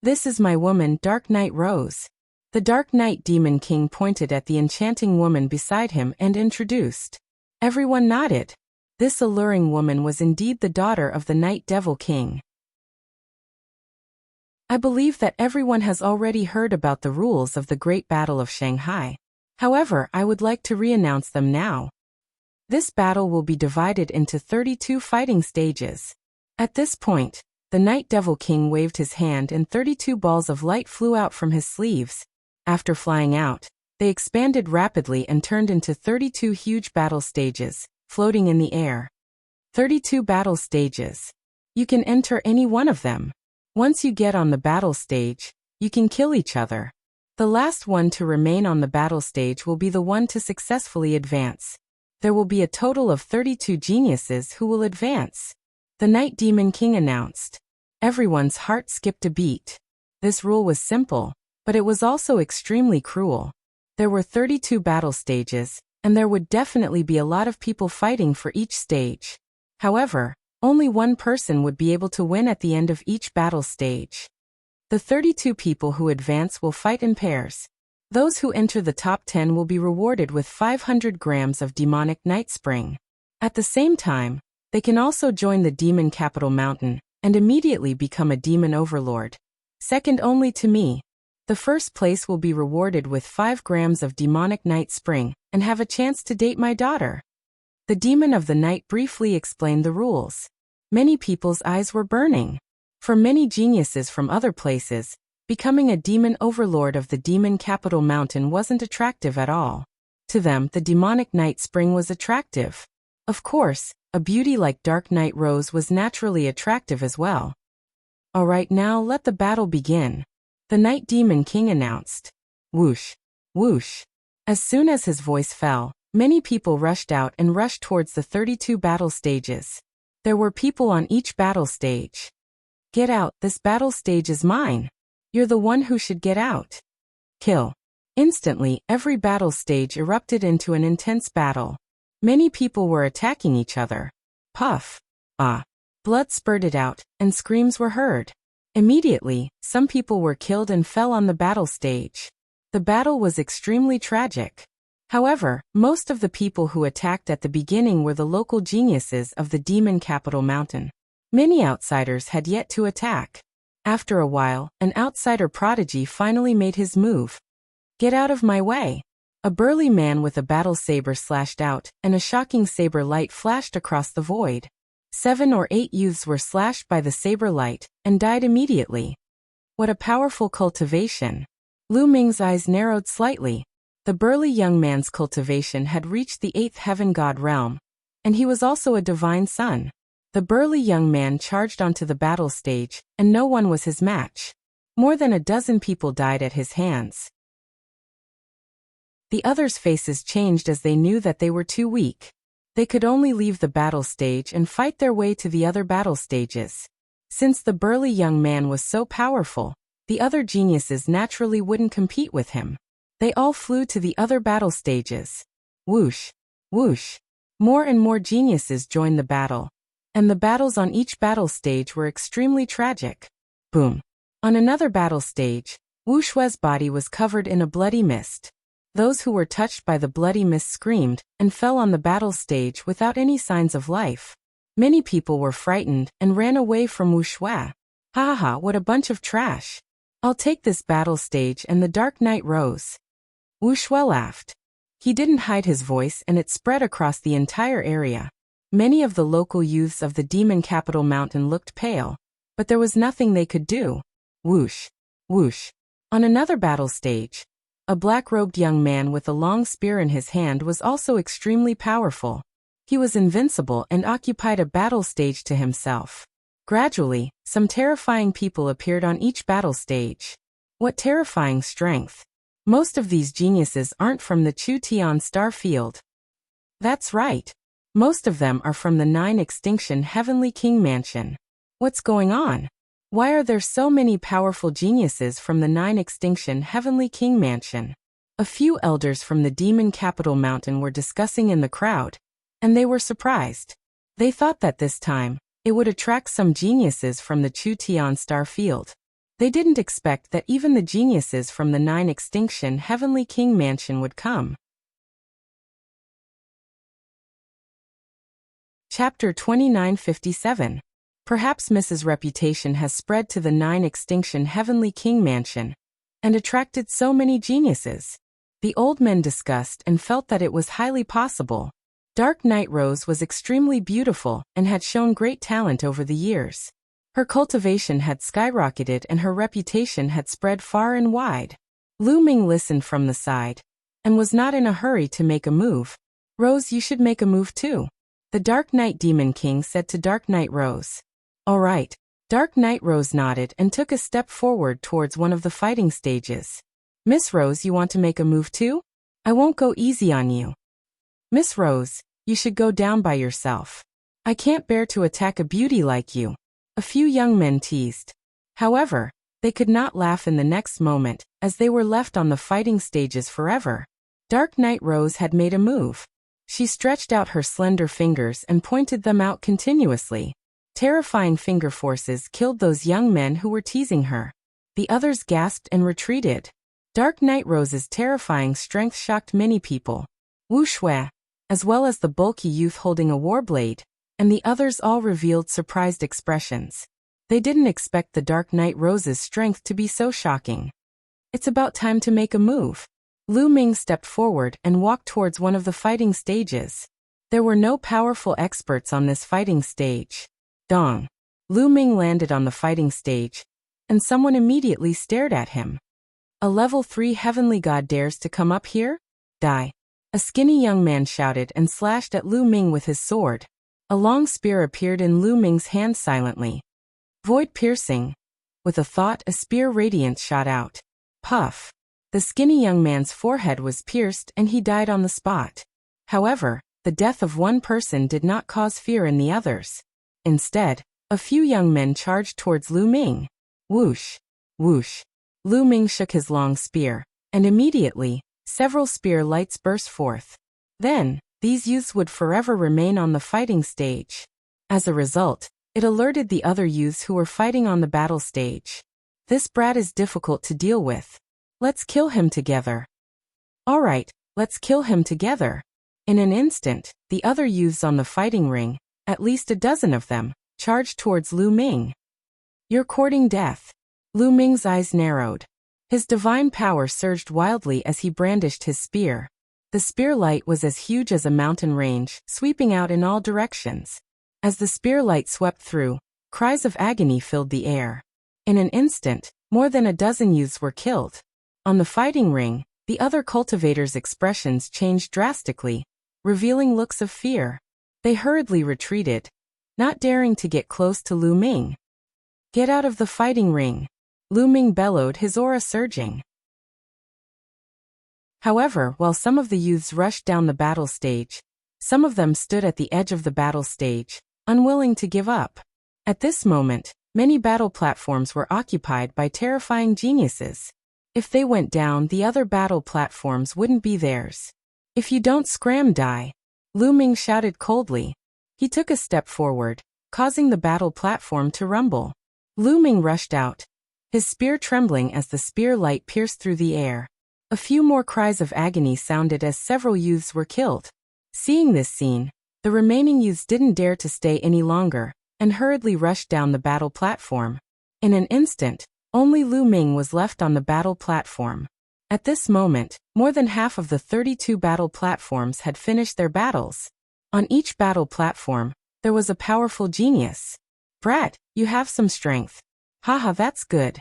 This is my woman, Dark Knight Rose. The Dark Knight Demon King pointed at the enchanting woman beside him and introduced. Everyone nodded. This alluring woman was indeed the daughter of the Night Devil King. I believe that everyone has already heard about the rules of the Great Battle of Shanghai. However, I would like to re-announce them now. This battle will be divided into 32 fighting stages. At this point, the Night Devil King waved his hand and 32 balls of light flew out from his sleeves. After flying out, they expanded rapidly and turned into 32 huge battle stages, floating in the air. 32 battle stages. You can enter any one of them. Once you get on the battle stage, you can kill each other. The last one to remain on the battle stage will be the one to successfully advance. There will be a total of 32 geniuses who will advance. The Night Demon King announced. Everyone's heart skipped a beat. This rule was simple, but it was also extremely cruel. There were 32 battle stages, and there would definitely be a lot of people fighting for each stage. However, only one person would be able to win at the end of each battle stage. The 32 people who advance will fight in pairs. Those who enter the top 10 will be rewarded with 500 grams of demonic night spring. At the same time, they can also join the demon capital mountain and immediately become a demon overlord. Second only to me. The first place will be rewarded with 5 grams of demonic night spring and have a chance to date my daughter. The demon of the night briefly explained the rules. Many people's eyes were burning. For many geniuses from other places, becoming a demon overlord of the demon capital mountain wasn't attractive at all. To them, the demonic night spring was attractive. Of course, a beauty like Dark Knight Rose was naturally attractive as well. Alright, now let the battle begin. The Night Demon King announced. Whoosh, whoosh. As soon as his voice fell, many people rushed out and rushed towards the 32 battle stages. There were people on each battle stage. Get out, this battle stage is mine. You're the one who should get out. Kill. Instantly, every battle stage erupted into an intense battle. Many people were attacking each other. Puff. Ah. Blood spurted out, and screams were heard. Immediately, some people were killed and fell on the battle stage. The battle was extremely tragic. However, most of the people who attacked at the beginning were the local geniuses of the demon capital mountain. Many outsiders had yet to attack. After a while, an outsider prodigy finally made his move. Get out of my way. A burly man with a battle saber slashed out, and a shocking saber light flashed across the void. 7 or 8 youths were slashed by the saber light, and died immediately. What a powerful cultivation. Lu Ming's eyes narrowed slightly. The burly young man's cultivation had reached the 8th heaven god realm, and he was also a divine son. The burly young man charged onto the battle stage, and no one was his match. More than a dozen people died at his hands. The others' faces changed as they knew that they were too weak. They could only leave the battle stage and fight their way to the other battle stages. Since the burly young man was so powerful, the other geniuses naturally wouldn't compete with him. They all flew to the other battle stages. Whoosh, whoosh. More and more geniuses joined the battle. And the battles on each battle stage were extremely tragic. Boom. On another battle stage, Wu Shue's body was covered in a bloody mist. Those who were touched by the bloody mist screamed and fell on the battle stage without any signs of life. Many people were frightened and ran away from Wu Shui. Ha ha, what a bunch of trash. I'll take this battle stage and the Dark Knight Rose. Wu Shui laughed. He didn't hide his voice and it spread across the entire area. Many of the local youths of the demon capital mountain looked pale, but there was nothing they could do. Whoosh. Whoosh. On another battle stage, a black-robed young man with a long spear in his hand was also extremely powerful. He was invincible and occupied a battle stage to himself. Gradually, some terrifying people appeared on each battle stage. What terrifying strength! Most of these geniuses aren't from the Chu Tian star field. That's right. Most of them are from the 9 Extinction Heavenly King Mansion. What's going on? Why are there so many powerful geniuses from the 9 Extinction Heavenly King Mansion? A few elders from the Demon Capital Mountain were discussing in the crowd, and they were surprised. They thought that this time, it would attract some geniuses from the Chu Tian star field. They didn't expect that even the geniuses from the 9 Extinction Heavenly King Mansion would come. Chapter 2957. Perhaps Mrs. Reputation has spread to the 9 Extinction Heavenly King Mansion and attracted so many geniuses. The old men discussed and felt that it was highly possible. Dark Night Rose was extremely beautiful and had shown great talent over the years. Her cultivation had skyrocketed and her reputation had spread far and wide. Lu Ming listened from the side and was not in a hurry to make a move. Rose, you should make a move too. The Dark Night Demon King said to Dark Night Rose. All right. Dark Night Rose nodded and took a step forward towards one of the fighting stages. Miss Rose, you want to make a move too? I won't go easy on you. Miss Rose, you should go down by yourself. I can't bear to attack a beauty like you. A few young men teased. However, they could not laugh in the next moment, as they were left on the fighting stages forever. Dark Night Rose had made a move. She stretched out her slender fingers and pointed them out continuously. Terrifying finger forces killed those young men who were teasing her. The others gasped and retreated. Dark Night Rose's terrifying strength shocked many people. Wuxia, as well as the bulky youth holding a warblade, and the others all revealed surprised expressions. They didn't expect the Dark Night Rose's strength to be so shocking. It's about time to make a move. Lu Ming stepped forward and walked towards one of the fighting stages. There were no powerful experts on this fighting stage. Dong. Lu Ming landed on the fighting stage, and someone immediately stared at him. A level 3 heavenly god dares to come up here? Die. A skinny young man shouted and slashed at Lu Ming with his sword. A long spear appeared in Lu Ming's hand silently. Void piercing. With a thought, a spear radiance shot out. Puff. The skinny young man's forehead was pierced and he died on the spot. However, the death of one person did not cause fear in the others. Instead, a few young men charged towards Lu Ming. Whoosh. Whoosh. Lu Ming shook his long spear, and immediately, several spear lights burst forth. Then, these youths would forever remain on the fighting stage. As a result, it alerted the other youths who were fighting on the battle stage. This brat is difficult to deal with. Let's kill him together. All right, let's kill him together. In an instant, the other youths on the fighting ring, at least a dozen of them, charged towards Lu Ming. You're courting death. Lu Ming's eyes narrowed. His divine power surged wildly as he brandished his spear. The spear light was as huge as a mountain range, sweeping out in all directions. As the spear light swept through, cries of agony filled the air. In an instant, more than a dozen youths were killed. On the fighting ring, the other cultivators' expressions changed drastically, revealing looks of fear. They hurriedly retreated, not daring to get close to Lu Ming. Get out of the fighting ring. Lu Ming bellowed, his aura surging. However, while some of the youths rushed down the battle stage, some of them stood at the edge of the battle stage, unwilling to give up. At this moment, many battle platforms were occupied by terrifying geniuses. If they went down, the other battle platforms wouldn't be theirs. If you don't scram, die. Lu Ming shouted coldly. He took a step forward, causing the battle platform to rumble. Lu Ming rushed out, his spear trembling as the spear light pierced through the air. A few more cries of agony sounded as several youths were killed. Seeing this scene, the remaining youths didn't dare to stay any longer, and hurriedly rushed down the battle platform. In an instant, only Lu Ming was left on the battle platform. At this moment, more than half of the 32 battle platforms had finished their battles. On each battle platform, there was a powerful genius. Brat, you have some strength. Haha, that's good.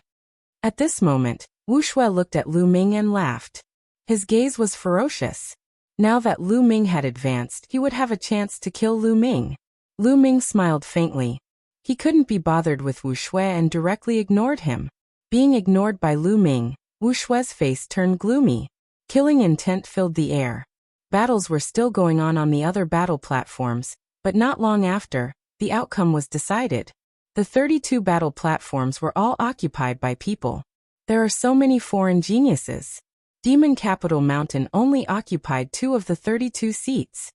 At this moment, Wuxia looked at Lu Ming and laughed. His gaze was ferocious. Now that Lu Ming had advanced, he would have a chance to kill Lu Ming. Lu Ming smiled faintly. He couldn't be bothered with Wuxia and directly ignored him. Being ignored by Lu Ming, Wuxia's face turned gloomy. Killing intent filled the air. Battles were still going on the other battle platforms, but not long after, the outcome was decided. The 32 battle platforms were all occupied by people. There are so many foreign geniuses. Demon Capital Mountain only occupied 2 of the 32 seats.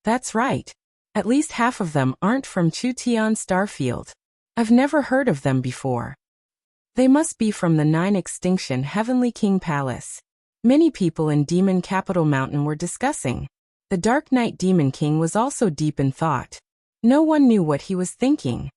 That's right. At least half of them aren't from Chutian Starfield. I've never heard of them before. They must be from the 9 Extinction Heavenly King Palace. Many people in Demon Capital Mountain were discussing. The Dark Knight Demon King was also deep in thought. No one knew what he was thinking.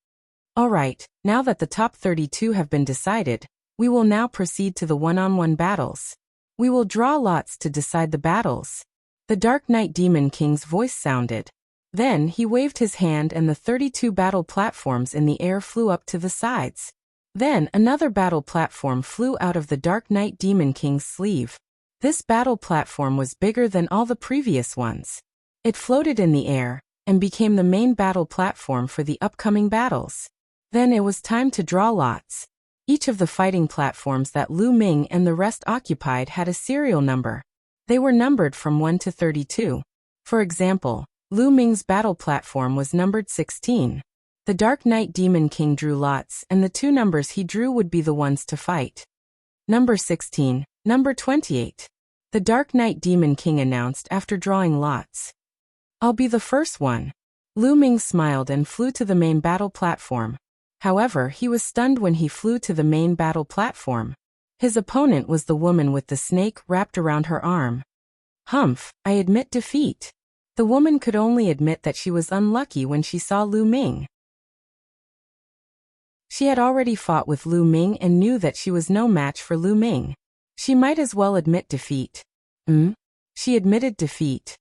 Alright, now that the top 32 have been decided, we will now proceed to the one-on-one battles. We will draw lots to decide the battles. The Dark Knight Demon King's voice sounded. Then he waved his hand and the 32 battle platforms in the air flew up to the sides. Then another battle platform flew out of the Dark Knight Demon King's sleeve. This battle platform was bigger than all the previous ones. It floated in the air and became the main battle platform for the upcoming battles. Then it was time to draw lots. Each of the fighting platforms that Lu Ming and the rest occupied had a serial number. They were numbered from 1 to 32. For example, Lu Ming's battle platform was numbered 16. The Dark Knight Demon King drew lots and the 2 numbers he drew would be the ones to fight. Number 16, number 28. The Dark Knight Demon King announced after drawing lots. I'll be the first one. Lu Ming smiled and flew to the main battle platform. However, he was stunned when he flew to the main battle platform. His opponent was the woman with the snake wrapped around her arm. Humph, I admit defeat. The woman could only admit that she was unlucky when she saw Lu Ming. She had already fought with Lu Ming and knew that she was no match for Lu Ming. She might as well admit defeat. She admitted defeat.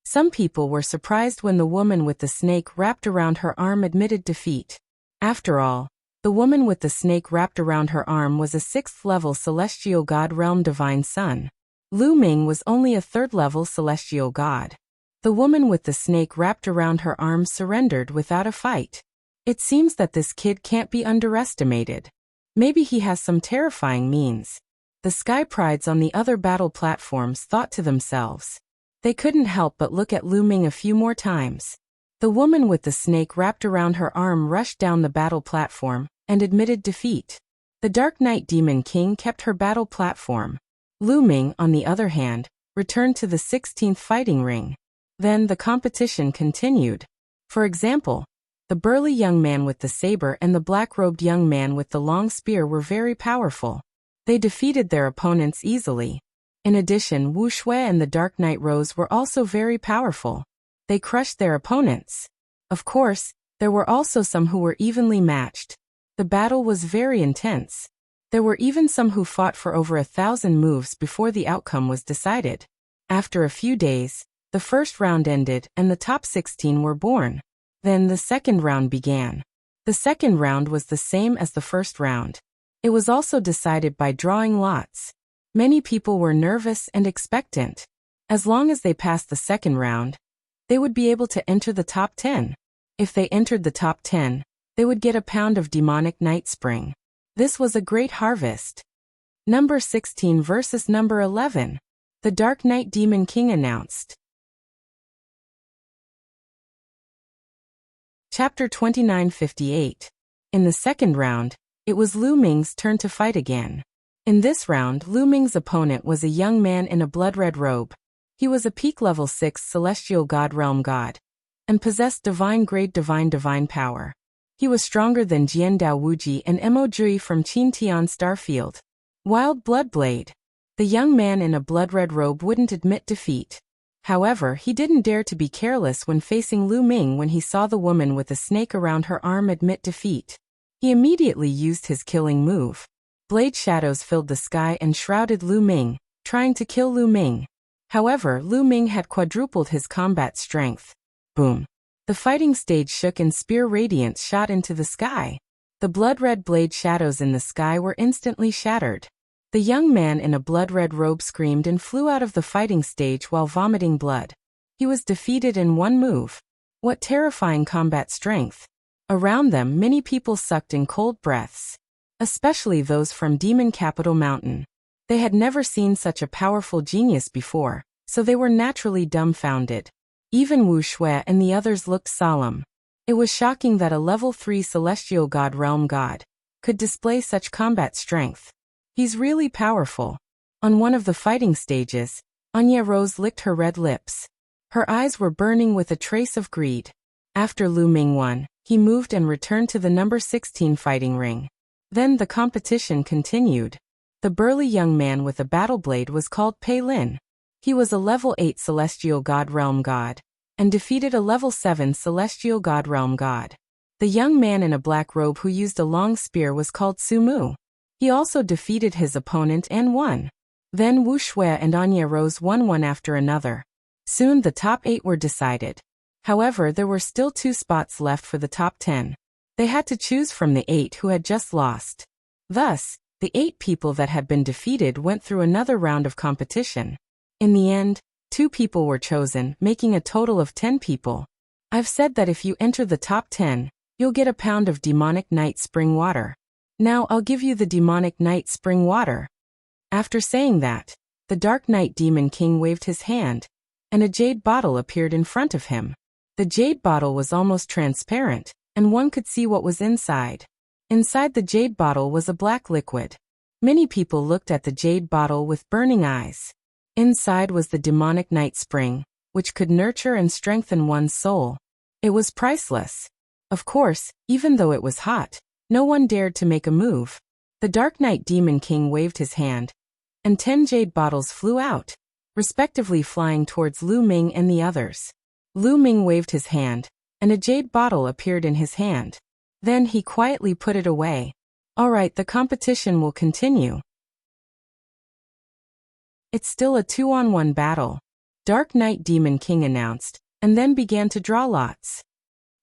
Some people were surprised when the woman with the snake wrapped around her arm admitted defeat. After all, the woman with the snake wrapped around her arm was a 6th-level celestial god realm divine son. Lu Ming was only a 3rd-level celestial god. The woman with the snake wrapped around her arm surrendered without a fight. It seems that this kid can't be underestimated. Maybe he has some terrifying means. The Sky Prides on the other battle platforms thought to themselves. They couldn't help but look at Lu Ming a few more times. The woman with the snake wrapped around her arm rushed down the battle platform and admitted defeat. The Dark Knight Demon King kept her battle platform. Lu Ming, on the other hand, returned to the 16th fighting ring. Then the competition continued. For example, the burly young man with the saber and the black-robed young man with the long spear were very powerful. They defeated their opponents easily. In addition, Wuxia and the Dark Knight Rose were also very powerful. They crushed their opponents. Of course, there were also some who were evenly matched. The battle was very intense. There were even some who fought for over 1,000 moves before the outcome was decided. After a few days, the first round ended and the top 16 were born. Then the second round began. The second round was the same as the first round. It was also decided by drawing lots. Many people were nervous and expectant. As long as they passed the second round, they would be able to enter the top 10. If they entered the top 10, they would get a pound of demonic night spring. This was a great harvest. Number 16 versus number 11. The Dark Knight Demon King announced. Chapter 2958. In the second round, it was Lu Ming's turn to fight again. In this round, Lu Ming's opponent was a young man in a blood-red robe. He was a peak level 6 celestial god realm god, and possessed divine grade divine power. He was stronger than Jiandao Wuji and Mo Jui from Qintian Starfield. Wild Bloodblade. The young man in a blood-red robe wouldn't admit defeat. However, he didn't dare to be careless when facing Lu Ming when he saw the woman with a snake around her arm admit defeat. He immediately used his killing move. Blade shadows filled the sky and shrouded Lu Ming, trying to kill Lu Ming. However, Lu Ming had quadrupled his combat strength. Boom. The fighting stage shook and spear radiance shot into the sky. The blood-red blade shadows in the sky were instantly shattered. The young man in a blood-red robe screamed and flew out of the fighting stage while vomiting blood. He was defeated in one move. What terrifying combat strength! Around them, many people sucked in cold breaths, especially those from Demon Capital Mountain. They had never seen such a powerful genius before, so they were naturally dumbfounded. Even Wuxia and the others looked solemn. It was shocking that a level 3 celestial god realm god could display such combat strength. He's really powerful. On one of the fighting stages, Anya Rose licked her red lips. Her eyes were burning with a trace of greed. After Lu Ming won, he moved and returned to the number 16 fighting ring. Then the competition continued. The burly young man with a battle blade was called Pei Lin. He was a level 8 celestial god realm god, and defeated a level 7 celestial god realm god. The young man in a black robe who used a long spear was called Sumu. He also defeated his opponent and won. Then Wuxia and Anya Rose won one after another. Soon the top 8 were decided. However, there were still 2 spots left for the top 10. They had to choose from the 8 who had just lost. Thus, the 8 people that had been defeated went through another round of competition. In the end, 2 people were chosen, making a total of 10 people. I've said that if you enter the top 10, you'll get a pound of demonic night spring water. Now I'll give you the demonic night spring water. After saying that, the Dark Knight Demon King waved his hand, and a jade bottle appeared in front of him. The jade bottle was almost transparent, and one could see what was inside. Inside the jade bottle was a black liquid. Many people looked at the jade bottle with burning eyes. Inside was the demonic night spring, which could nurture and strengthen one's soul. It was priceless. Of course, even though it was hot, no one dared to make a move. The Dark Knight Demon King waved his hand, and 10 jade bottles flew out, respectively flying towards Lu Ming and the others. Lu Ming waved his hand, and a jade bottle appeared in his hand. Then he quietly put it away. Alright, the competition will continue. It's still a 2-on-1 battle, Dark Knight Demon King announced, and then began to draw lots.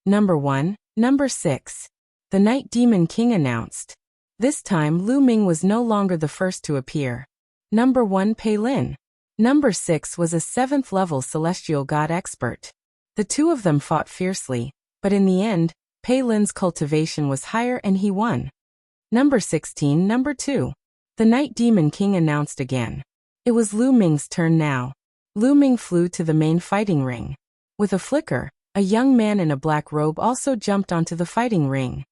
Number 1, number 6. The Night Demon King announced. This time Lu Ming was no longer the first to appear. Number 1 Pei Lin. Number 6 was a 7th level celestial god expert. The two of them fought fiercely, but in the end, Pei Lin's cultivation was higher and he won. Number 16 Number 2. The Night Demon King announced again. It was Lu Ming's turn now. Lu Ming flew to the main fighting ring. With a flicker, a young man in a black robe also jumped onto the fighting ring.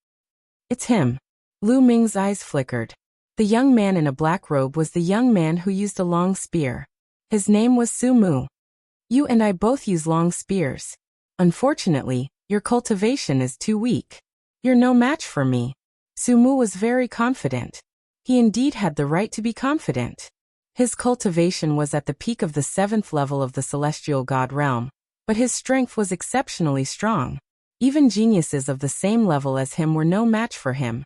It's him. Lu Ming's eyes flickered. The young man in a black robe was the young man who used a long spear. His name was Sumu. You and I both use long spears. Unfortunately, your cultivation is too weak. You're no match for me. Sumu was very confident. He indeed had the right to be confident. His cultivation was at the peak of the 7th level of the celestial god realm, but his strength was exceptionally strong. Even geniuses of the same level as him were no match for him.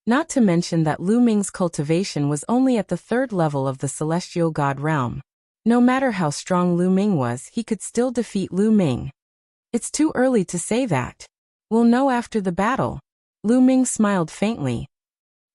Not to mention that Lu Ming's cultivation was only at the 3rd level of the celestial god realm. No matter how strong Lu Ming was, he could still defeat Lu Ming. It's too early to say that. We'll know after the battle. Lu Ming smiled faintly.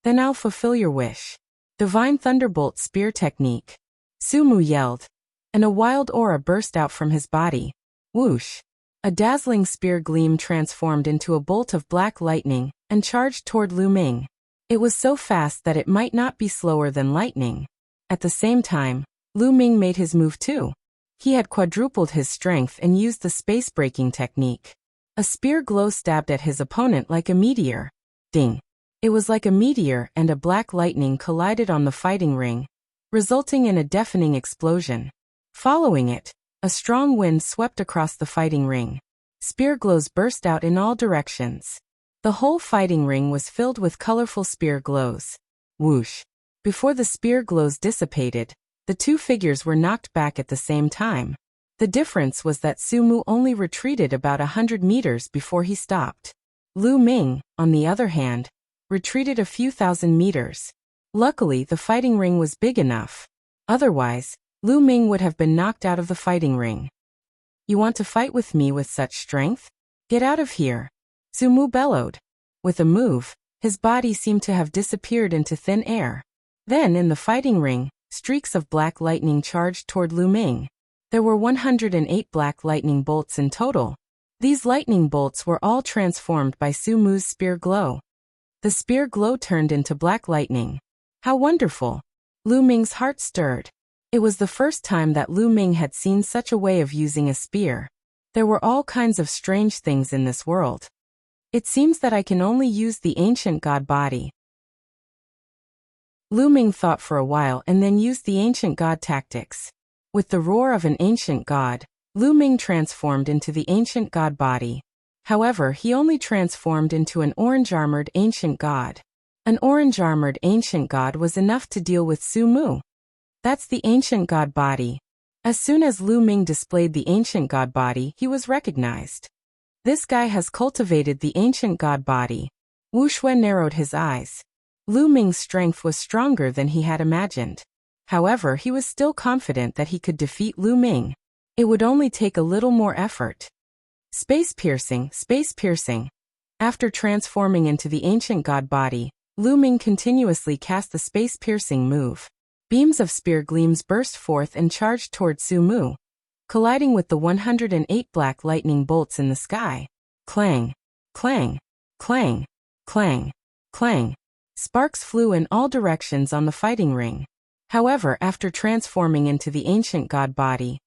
Then I'll fulfill your wish. Divine Thunderbolt Spear Technique. Sumu yelled, and a wild aura burst out from his body. Whoosh! A dazzling spear gleam transformed into a bolt of black lightning and charged toward Lu Ming. It was so fast that it might not be slower than lightning. At the same time, Lu Ming made his move too. He had quadrupled his strength and used the space-breaking technique. A spear glow stabbed at his opponent like a meteor. Ding! It was like a meteor and a black lightning collided on the fighting ring, resulting in a deafening explosion. Following it, a strong wind swept across the fighting ring. Spear glows burst out in all directions. The whole fighting ring was filled with colorful spear glows. Whoosh! Before the spear glows dissipated, the two figures were knocked back at the same time. The difference was that Sumu only retreated about 100 meters before he stopped. Lu Ming, on the other hand, retreated a few thousand meters. Luckily, the fighting ring was big enough. Otherwise, Lu Ming would have been knocked out of the fighting ring. You want to fight with me with such strength? Get out of here! Sumu bellowed. With a move, His body seemed to have disappeared into thin air. Then in the fighting ring, streaks of black lightning charged toward Lu Ming. There were 108 black lightning bolts in total. These lightning bolts were all transformed by Su Mu's spear glow. The spear glow turned into black lightning. How wonderful! Lu Ming's heart stirred. It was the first time that Lu Ming had seen such a way of using a spear. There were all kinds of strange things in this world. It seems that I can only use the ancient god body. Lu Ming thought for a while and then used the ancient god tactics. With the roar of an ancient god, Lu Ming transformed into the ancient god body. However, he only transformed into an orange-armored ancient god. An orange-armored ancient god was enough to deal with Su Mu. That's the ancient god body. As soon as Lu Ming displayed the ancient god body, he was recognized. This guy has cultivated the ancient god body. Wuxia narrowed his eyes. Lu Ming's strength was stronger than he had imagined. However, he was still confident that he could defeat Lu Ming. It would only take a little more effort. Space piercing, space piercing. After transforming into the ancient god body, Lu Ming continuously cast the space piercing move. Beams of spear gleams burst forth and charged toward Su Mu, colliding with the 108 black lightning bolts in the sky. Clang, clang, clang, clang, clang. Sparks flew in all directions on the fighting ring. However, after transforming into the ancient god body,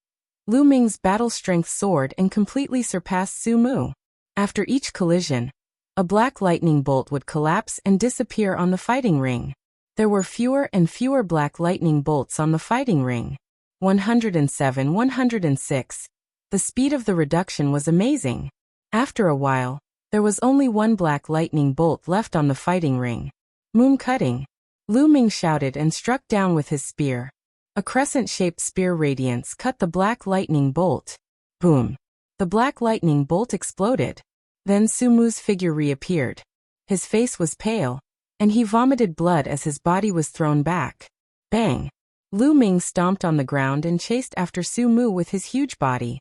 Lu Ming's battle strength soared and completely surpassed Su Mu. After each collision, a black lightning bolt would collapse and disappear on the fighting ring. There were fewer and fewer black lightning bolts on the fighting ring. 107, 106. The speed of the reduction was amazing. After a while, there was only one black lightning bolt left on the fighting ring. Moon cutting. Lu Ming shouted and struck down with his spear. A crescent-shaped spear radiance cut the black lightning bolt. Boom! The black lightning bolt exploded. Then Su Mu's figure reappeared. His face was pale, and he vomited blood as his body was thrown back. Bang! Lu Ming stomped on the ground and chased after Su Mu with his huge body.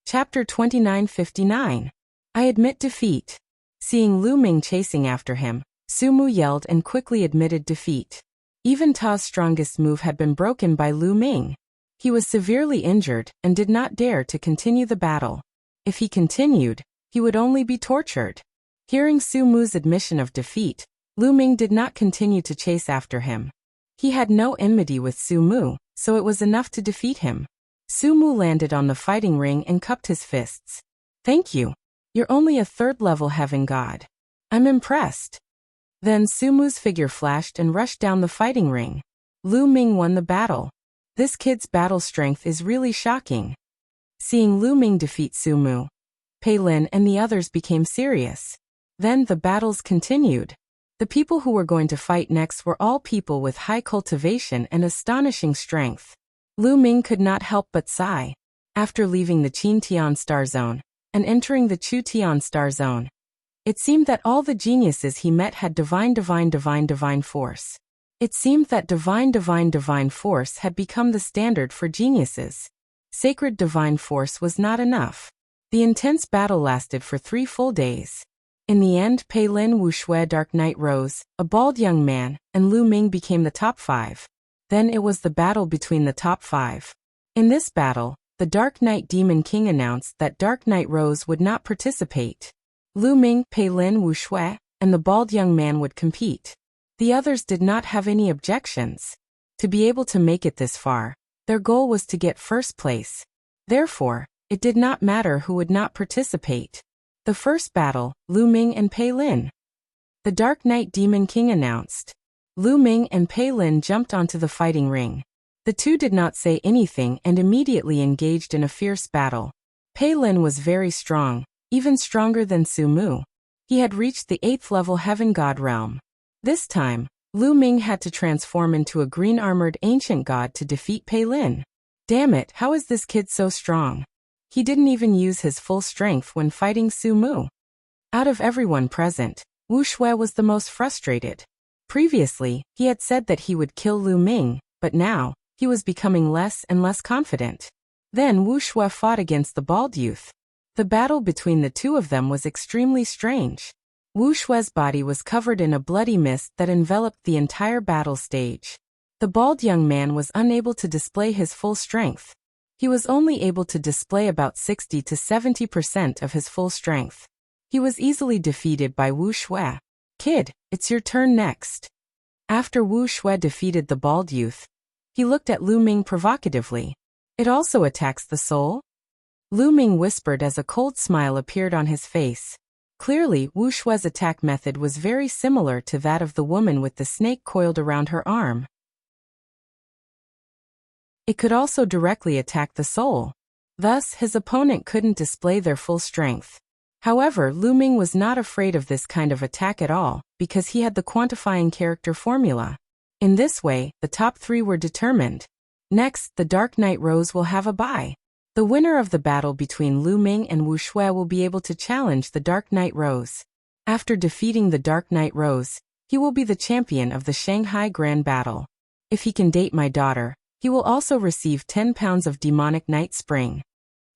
Chapter 2959. I admit defeat. Seeing Lu Ming chasing after him, Su Mu yelled and quickly admitted defeat. Even Ta's strongest move had been broken by Lu Ming. He was severely injured and did not dare to continue the battle. If he continued, he would only be tortured. Hearing Su Mu's admission of defeat, Lu Ming did not continue to chase after him. He had no enmity with Su Mu, so it was enough to defeat him. Su Mu landed on the fighting ring and cupped his fists. Thank you. You're only a third-level heaven god. I'm impressed. Then Su Mu's figure flashed and rushed down the fighting ring. Lu Ming won the battle. This kid's battle strength is really shocking. Seeing Lu Ming defeat Su Mu, Pei Lin and the others became serious. Then the battles continued. The people who were going to fight next were all people with high cultivation and astonishing strength. Lu Ming could not help but sigh. After leaving the Qin Tian Star Zone and entering the Chu Tian Star Zone, it seemed that all the geniuses he met had divine force. It seemed that divine force had become the standard for geniuses. Sacred divine force was not enough. The intense battle lasted for 3 full days. In the end, Pei Lin Wuxia Dark Knight rose, a bald young man, and Lu Ming became the top 5. Then it was the battle between the top 5. In this battle, the Dark Knight Demon King announced that Dark Knight Rose would not participate. Lu Ming, Pei Lin Wuxia, and the bald young man would compete. The others did not have any objections. To be able to make it this far, their goal was to get first place. Therefore, it did not matter who would not participate. The first battle, Lu Ming and Pei Lin. The Dark Knight Demon King announced. Lu Ming and Pei Lin jumped onto the fighting ring. The two did not say anything and immediately engaged in a fierce battle. Pei Lin was very strong, even stronger than Su Mu. He had reached the 8th level Heaven God realm. This time, Lu Ming had to transform into a green-armored ancient god to defeat Pei Lin. Damn it, how is this kid so strong? He didn't even use his full strength when fighting Su Mu. Out of everyone present, Wuxia was the most frustrated. Previously, he had said that he would kill Lu Ming, but now, he was becoming less and less confident. Then Wuxia fought against the bald youth. The battle between the two of them was extremely strange. Wu Shue's body was covered in a bloody mist that enveloped the entire battle stage. The bald young man was unable to display his full strength. He was only able to display about 60 to 70% of his full strength. He was easily defeated by Wu Shui. Kid, it's your turn next. After Wu Shui defeated the bald youth, he looked at Lu Ming provocatively. It also attacks the soul? Lu Ming whispered as a cold smile appeared on his face. Clearly, Wu Shui's attack method was very similar to that of the woman with the snake coiled around her arm. It could also directly attack the soul. Thus, his opponent couldn't display their full strength. However, Lu Ming was not afraid of this kind of attack at all, because he had the quantifying character formula. In this way, the top three were determined. Next, the Dark Knight Rose will have a bye. The winner of the battle between Lu Ming and Wu Shui will be able to challenge the Dark Knight Rose. After defeating the Dark Knight Rose, he will be the champion of the Shanghai Grand Battle. If he can date my daughter, he will also receive 10 pounds of demonic night spring.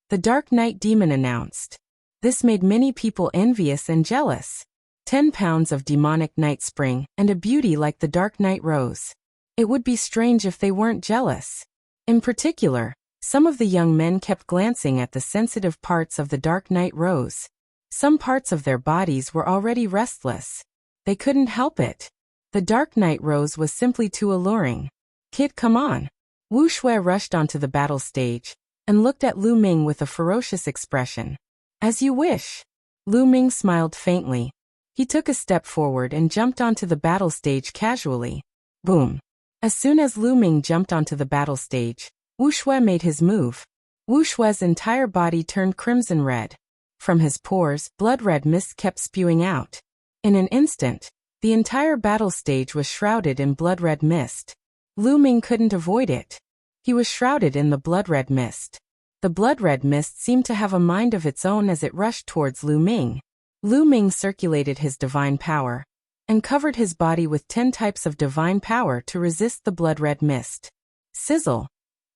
The Dark Knight Demon announced. This made many people envious and jealous. 10 pounds of demonic night spring, and a beauty like the Dark Knight Rose. It would be strange if they weren't jealous. In particular, some of the young men kept glancing at the sensitive parts of the Dark Knight Rose. Some parts of their bodies were already restless. They couldn't help it. The Dark Knight Rose was simply too alluring. Kid, come on. Wu Shui rushed onto the battle stage and looked at Lu Ming with a ferocious expression. As you wish. Lu Ming smiled faintly. He took a step forward and jumped onto the battle stage casually. Boom. As soon as Lu Ming jumped onto the battle stage, Wu Shui made his move. Wu Shui's entire body turned crimson red. From his pores, blood-red mist kept spewing out. In an instant, the entire battle stage was shrouded in blood-red mist. Lu Ming couldn't avoid it. He was shrouded in the blood-red mist. The blood-red mist seemed to have a mind of its own as it rushed towards Lu Ming. Lu Ming circulated his divine power and covered his body with 10 types of divine power to resist the blood-red mist. Sizzle.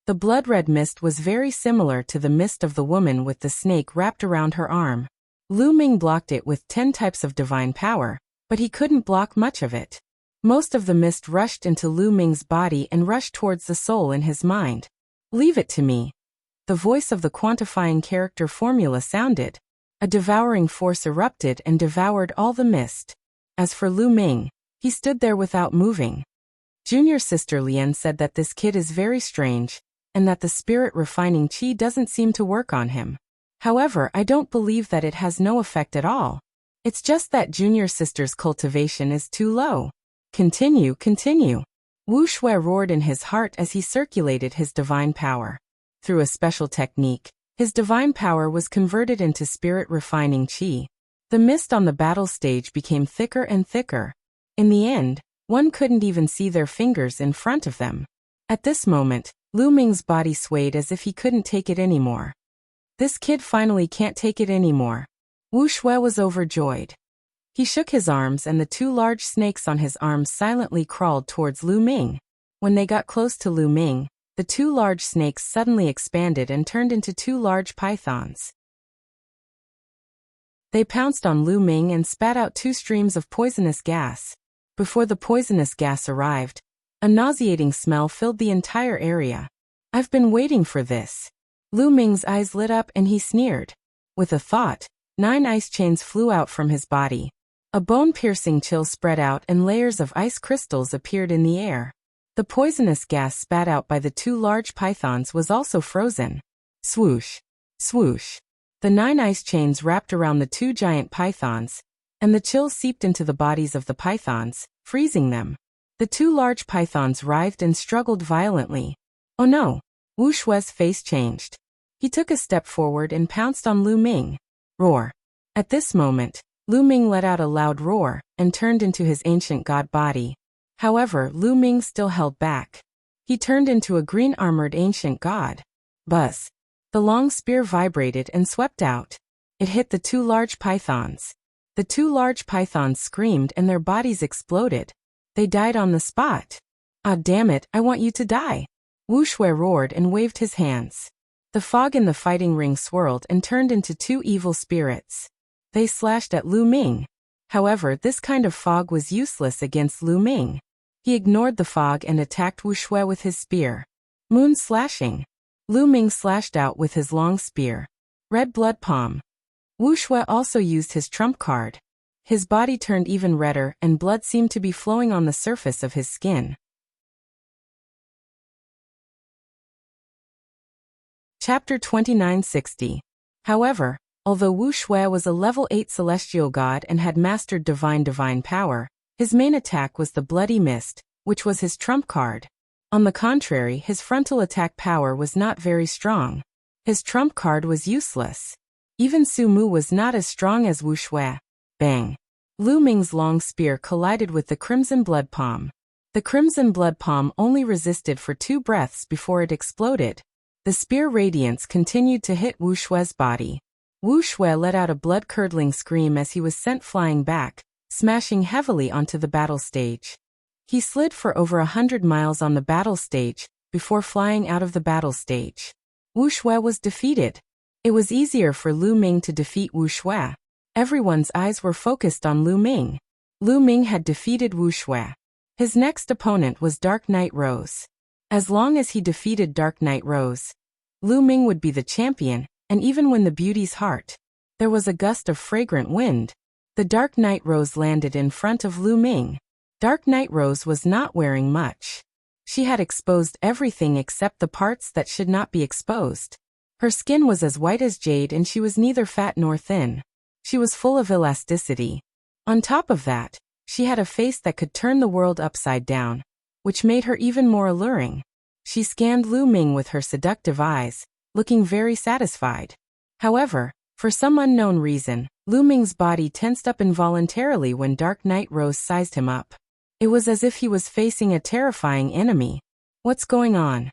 The blood-red mist was very similar to the mist of the woman with the snake wrapped around her arm. Lu Ming blocked it with 10 types of divine power, but he couldn't block much of it. Most of the mist rushed into Lu Ming's body and rushed towards the soul in his mind. Leave it to me. The voice of the quantifying character formula sounded. A devouring force erupted and devoured all the mist. As for Lu Ming, he stood there without moving. Junior sister Lian said that this kid is very strange, and that the spirit refining qi doesn't seem to work on him. However, I don't believe that it has no effect at all. It's just that junior sister's cultivation is too low. Continue, continue. Wu Shui roared in his heart as he circulated his divine power. Through a special technique, his divine power was converted into spirit refining qi. The mist on the battle stage became thicker and thicker. In the end, one couldn't even see their fingers in front of them. At this moment, Lu Ming's body swayed as if he couldn't take it anymore. This kid finally can't take it anymore. Wu Shui was overjoyed. He shook his arms and the 2 large snakes on his arms silently crawled towards Lu Ming. When they got close to Lu Ming, the 2 large snakes suddenly expanded and turned into 2 large pythons. They pounced on Lu Ming and spat out 2 streams of poisonous gas. Before the poisonous gas arrived, a nauseating smell filled the entire area. I've been waiting for this. Lu Ming's eyes lit up and he sneered. With a thought, 9 ice chains flew out from his body. A bone-piercing chill spread out and layers of ice crystals appeared in the air. The poisonous gas spat out by the 2 large pythons was also frozen. Swoosh! Swoosh! The 9 ice chains wrapped around the 2 giant pythons, and the chill seeped into the bodies of the pythons, freezing them. The 2 large pythons writhed and struggled violently. Oh no! Wu Shui's face changed. He took a step forward and pounced on Lu Ming. Roar! At this moment, Lu Ming let out a loud roar and turned into his ancient god body. However, Lu Ming still held back. He turned into a green-armored ancient god. Buzz! The long spear vibrated and swept out. It hit the 2 large pythons. The 2 large pythons screamed and their bodies exploded. They died on the spot. Ah, damn it, I want you to die. Wu Shui roared and waved his hands. The fog in the fighting ring swirled and turned into two evil spirits. They slashed at Lu Ming. However, this kind of fog was useless against Lu Ming. He ignored the fog and attacked Wuxia with his spear. Moon slashing. Lu Ming slashed out with his long spear. Red blood palm. Wuxia also used his trump card. His body turned even redder and blood seemed to be flowing on the surface of his skin. Chapter 2960. However, although Wuxia was a level 8 celestial god and had mastered divine power, his main attack was the Bloody Mist, which was his trump card. On the contrary, his frontal attack power was not very strong. His trump card was useless. Even Su Mu was not as strong as Wuxia. Bang! Lu Ming's long spear collided with the Crimson Blood Palm. The Crimson Blood Palm only resisted for 2 breaths before it exploded. The spear radiance continued to hit Wuxia's body. Wuxia let out a blood-curdling scream as he was sent flying back, smashing heavily onto the battle stage. He slid for over 100 miles on the battle stage, before flying out of the battle stage. Wuxia was defeated. It was easier for Lu Ming to defeat Wuxia. Everyone's eyes were focused on Lu Ming. Lu Ming had defeated Wuxia. His next opponent was Dark Knight Rose. As long as he defeated Dark Knight Rose, Lu Ming would be the champion, and even win the beauty's heart. There was a gust of fragrant wind. The Dark Knight Rose landed in front of Lu Ming. Dark Knight Rose was not wearing much. She had exposed everything except the parts that should not be exposed. Her skin was as white as jade and she was neither fat nor thin. She was full of elasticity. On top of that, she had a face that could turn the world upside down, which made her even more alluring. She scanned Lu Ming with her seductive eyes, looking very satisfied. However, for some unknown reason, Lu Ming's body tensed up involuntarily when Dark Knight Rose sized him up. It was as if he was facing a terrifying enemy. What's going on?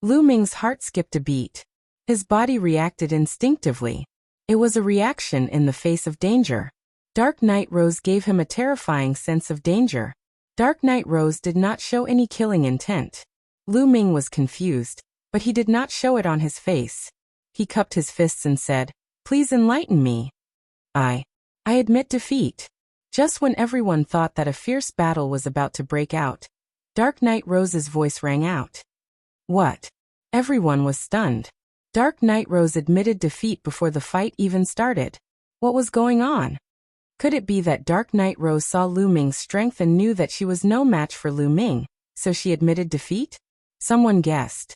Lu Ming's heart skipped a beat. His body reacted instinctively. It was a reaction in the face of danger. Dark Knight Rose gave him a terrifying sense of danger. Dark Knight Rose did not show any killing intent. Lu Ming was confused, but he did not show it on his face. He cupped his fists and said, "Please enlighten me." I admit defeat." Just when everyone thought that a fierce battle was about to break out, Dark Knight Rose's voice rang out. "What?" Everyone was stunned. Dark Knight Rose admitted defeat before the fight even started. What was going on? Could it be that Dark Knight Rose saw Lu Ming's strength and knew that she was no match for Lu Ming, so she admitted defeat? Someone guessed.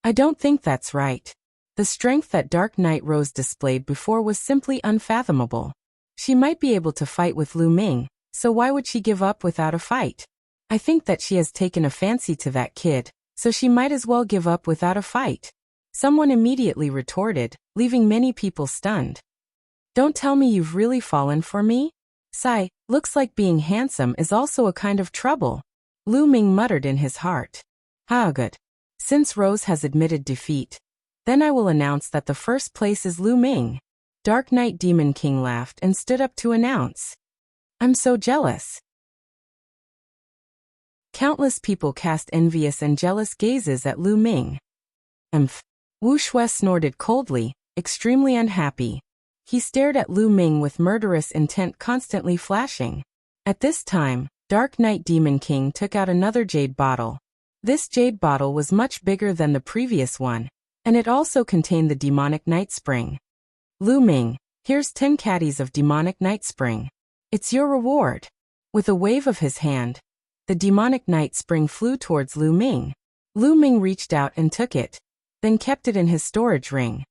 I don't think that's right. The strength that Dark Knight Rose displayed before was simply unfathomable. She might be able to fight with Lu Ming, so why would she give up without a fight? I think that she has taken a fancy to that kid, so she might as well give up without a fight. Someone immediately retorted, leaving many people stunned. Don't tell me you've really fallen for me? Sigh, looks like being handsome is also a kind of trouble. Lu Ming muttered in his heart. Good. Since Rose has admitted defeat, then I will announce that the first place is Lu Ming. Dark Knight Demon King laughed and stood up to announce. I'm so jealous. Countless people cast envious and jealous gazes at Lu Ming. Wuxia snorted coldly, extremely unhappy. He stared at Lu Ming with murderous intent constantly flashing. At this time, Dark Knight Demon King took out another jade bottle. This jade bottle was much bigger than the previous one, and it also contained the demonic night spring. Lu Ming, here's 10 caddies of demonic night spring. It's your reward. With a wave of his hand, the demonic night spring flew towards Lu Ming. Lu Ming reached out and took it, then kept it in his storage ring.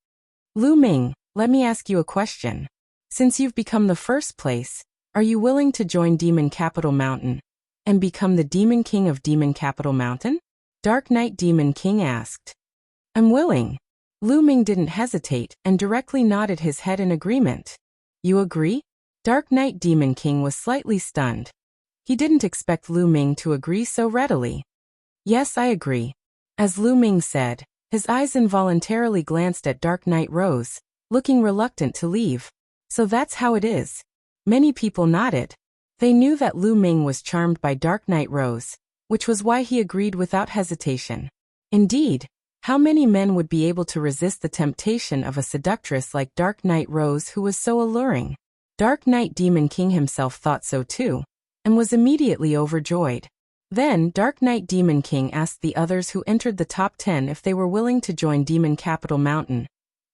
Lu Ming, let me ask you a question. Since you've become the first place, are you willing to join Demon Capital Mountain and become the Demon King of Demon Capital Mountain? Dark Knight Demon King asked. I'm willing. Lu Ming didn't hesitate and directly nodded his head in agreement. You agree? Dark Knight Demon King was slightly stunned. He didn't expect Lu Ming to agree so readily. Yes, I agree. As Lu Ming said, his eyes involuntarily glanced at Dark Knight Rose, looking reluctant to leave. So that's how it is. Many people nodded. They knew that Lu Ming was charmed by Dark Knight Rose, which was why he agreed without hesitation. Indeed, How many men would be able to resist the temptation of a seductress like Dark Knight Rose who was so alluring? Dark Knight Demon King himself thought so too, and was immediately overjoyed. Then, Dark Knight Demon King asked the others who entered the top 10 if they were willing to join Demon Capital Mountain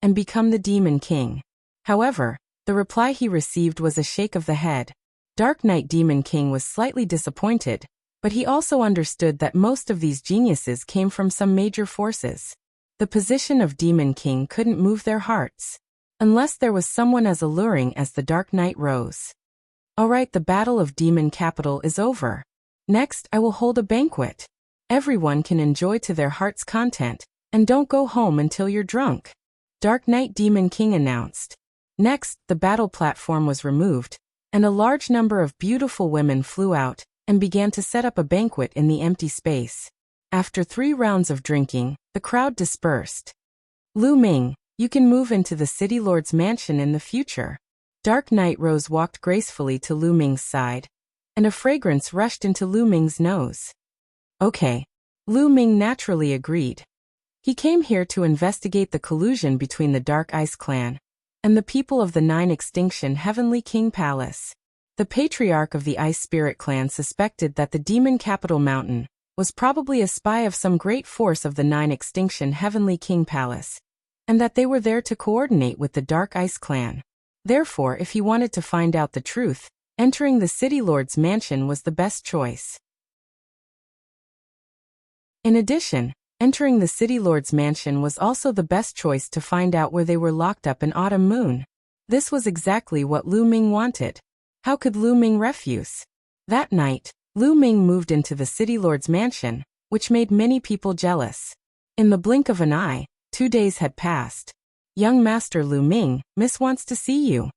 and become the Demon King. However, the reply he received was a shake of the head. Dark Knight Demon King was slightly disappointed, but he also understood that most of these geniuses came from some major forces. The position of Demon King couldn't move their hearts, unless there was someone as alluring as the Dark Knight Rose. Alright, the Battle of Demon Capital is over. Next, I will hold a banquet. Everyone can enjoy to their heart's content, and don't go home until you're drunk. Dark Knight Demon King announced. Next, the battle platform was removed, and a large number of beautiful women flew out and began to set up a banquet in the empty space. After 3 rounds of drinking, the crowd dispersed. Lu Ming, you can move into the City Lord's mansion in the future. Dark Knight Rose walked gracefully to Lu Ming's side, and a fragrance rushed into Lu Ming's nose. Okay. Lu Ming naturally agreed. He came here to investigate the collusion between the Dark Ice Clan and the people of the 9 Extinction Heavenly King Palace. The patriarch of the Ice Spirit Clan suspected that the Demon Capital Mountain was probably a spy of some great force of the 9 Extinction Heavenly King Palace, and that they were there to coordinate with the Dark Ice Clan. Therefore, if he wanted to find out the truth, entering the City Lord's mansion was the best choice. In addition, entering the City Lord's mansion was also the best choice to find out where they were locked up in Autumn Moon. This was exactly what Lu Ming wanted. How could Lu Ming refuse? That night, Lu Ming moved into the City Lord's mansion, which made many people jealous. In the blink of an eye, 2 days had passed. Young Master Lu Ming, Miss wants to see you.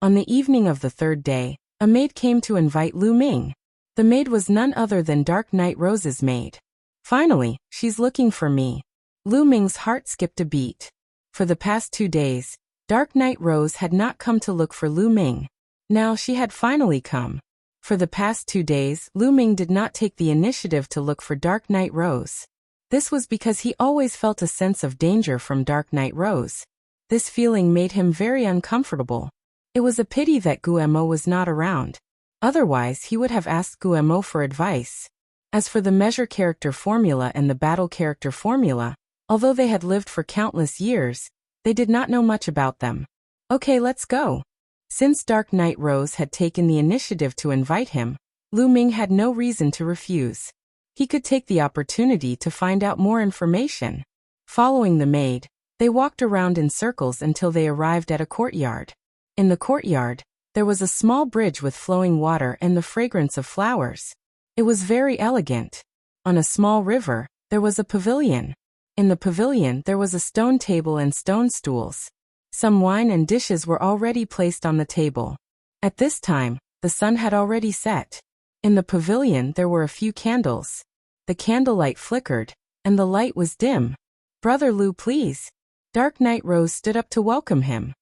On the evening of the 3rd day, a maid came to invite Lu Ming. The maid was none other than Dark Knight Rose's maid. Finally, she's looking for me. Lu Ming's heart skipped a beat. For the past 2 days, Dark Knight Rose had not come to look for Lu Ming. Now she had finally come. For the past 2 days, Lu Ming did not take the initiative to look for Dark Knight Rose. This was because he always felt a sense of danger from Dark Knight Rose. This feeling made him very uncomfortable. It was a pity that Guemo was not around. Otherwise, he would have asked Guemo for advice. As for the measure character formula and the battle character formula, although they had lived for countless years, they did not know much about them. Okay, let's go. Since Dark Knight Rose had taken the initiative to invite him, Lu Ming had no reason to refuse. He could take the opportunity to find out more information. Following the maid, they walked around in circles until they arrived at a courtyard. In the courtyard, there was a small bridge with flowing water and the fragrance of flowers. It was very elegant. On a small river, there was a pavilion. In the pavilion, there was a stone table and stone stools. Some wine and dishes were already placed on the table. At this time, the sun had already set. In the pavilion, there were a few candles. The candlelight flickered, and the light was dim. Brother Lu, please. Dark Knight Rose stood up to welcome him.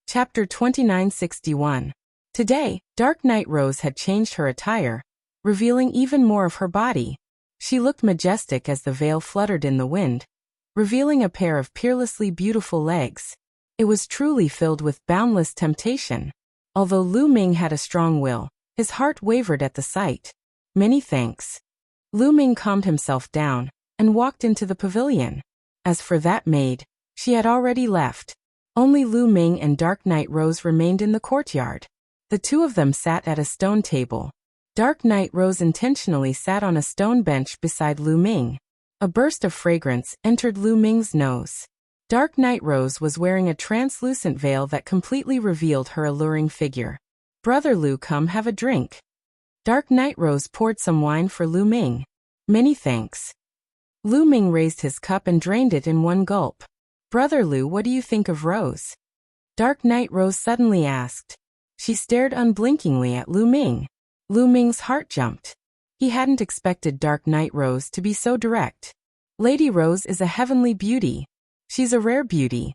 Chapter 2961. Today, Dark Knight Rose had changed her attire, revealing even more of her body. She looked majestic as the veil fluttered in the wind, revealing a pair of peerlessly beautiful legs. It was truly filled with boundless temptation. Although Lu Ming had a strong will, his heart wavered at the sight. Many thanks. Lu Ming calmed himself down and walked into the pavilion. As for that maid, she had already left. Only Lu Ming and Dark Knight Rose remained in the courtyard. The two of them sat at a stone table. Dark Knight Rose intentionally sat on a stone bench beside Lu Ming. A burst of fragrance entered Lu Ming's nose. Dark Knight Rose was wearing a translucent veil that completely revealed her alluring figure. Brother Lu, come have a drink. Dark Knight Rose poured some wine for Lu Ming. Many thanks. Lu Ming raised his cup and drained it in one gulp. Brother Lu, what do you think of Rose? Dark Knight Rose suddenly asked. She stared unblinkingly at Lu Ming. Lu Ming's heart jumped. He hadn't expected Dark Knight Rose to be so direct. Lady Rose is a heavenly beauty. She's a rare beauty.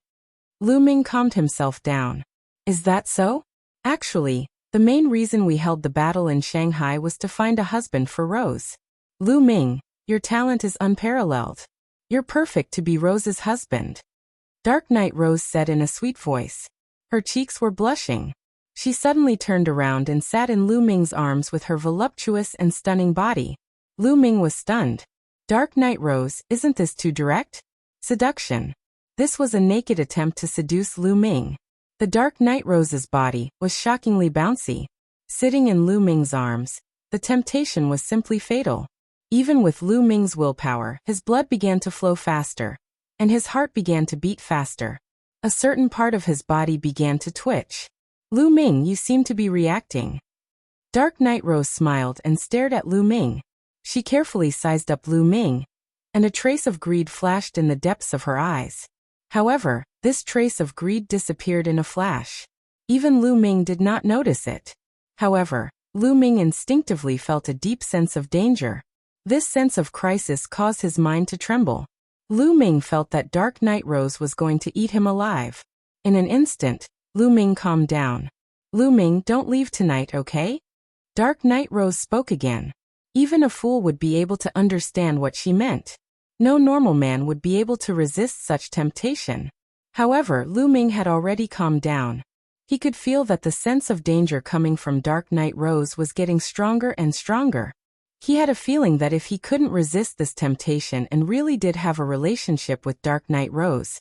Lu Ming calmed himself down. Is that so? Actually, the main reason we held the battle in Shanghai was to find a husband for Rose. Lu Ming, your talent is unparalleled. You're perfect to be Rose's husband. Dark Knight Rose said in a sweet voice. Her cheeks were blushing. She suddenly turned around and sat in Lu Ming's arms with her voluptuous and stunning body. Lu Ming was stunned. Dark Knight Rose, isn't this too direct? Seduction. This was a naked attempt to seduce Lu Ming. The Dark Knight Rose's body was shockingly bouncy. Sitting in Lu Ming's arms, the temptation was simply fatal. Even with Lu Ming's willpower, his blood began to flow faster, and his heart began to beat faster. A certain part of his body began to twitch. Lu Ming, you seem to be reacting. Dark Knight Rose smiled and stared at Lu Ming. She carefully sized up Lu Ming, and a trace of greed flashed in the depths of her eyes. However, this trace of greed disappeared in a flash. Even Lu Ming did not notice it. However, Lu Ming instinctively felt a deep sense of danger. This sense of crisis caused his mind to tremble. Lu Ming felt that Dark Knight Rose was going to eat him alive. In an instant, Lu Ming calmed down. Lu Ming, don't leave tonight, okay? Dark Knight Rose spoke again. Even a fool would be able to understand what she meant. No normal man would be able to resist such temptation. However, Lu Ming had already calmed down. He could feel that the sense of danger coming from Dark Knight Rose was getting stronger and stronger. He had a feeling that if he couldn't resist this temptation and really did have a relationship with Dark Knight Rose,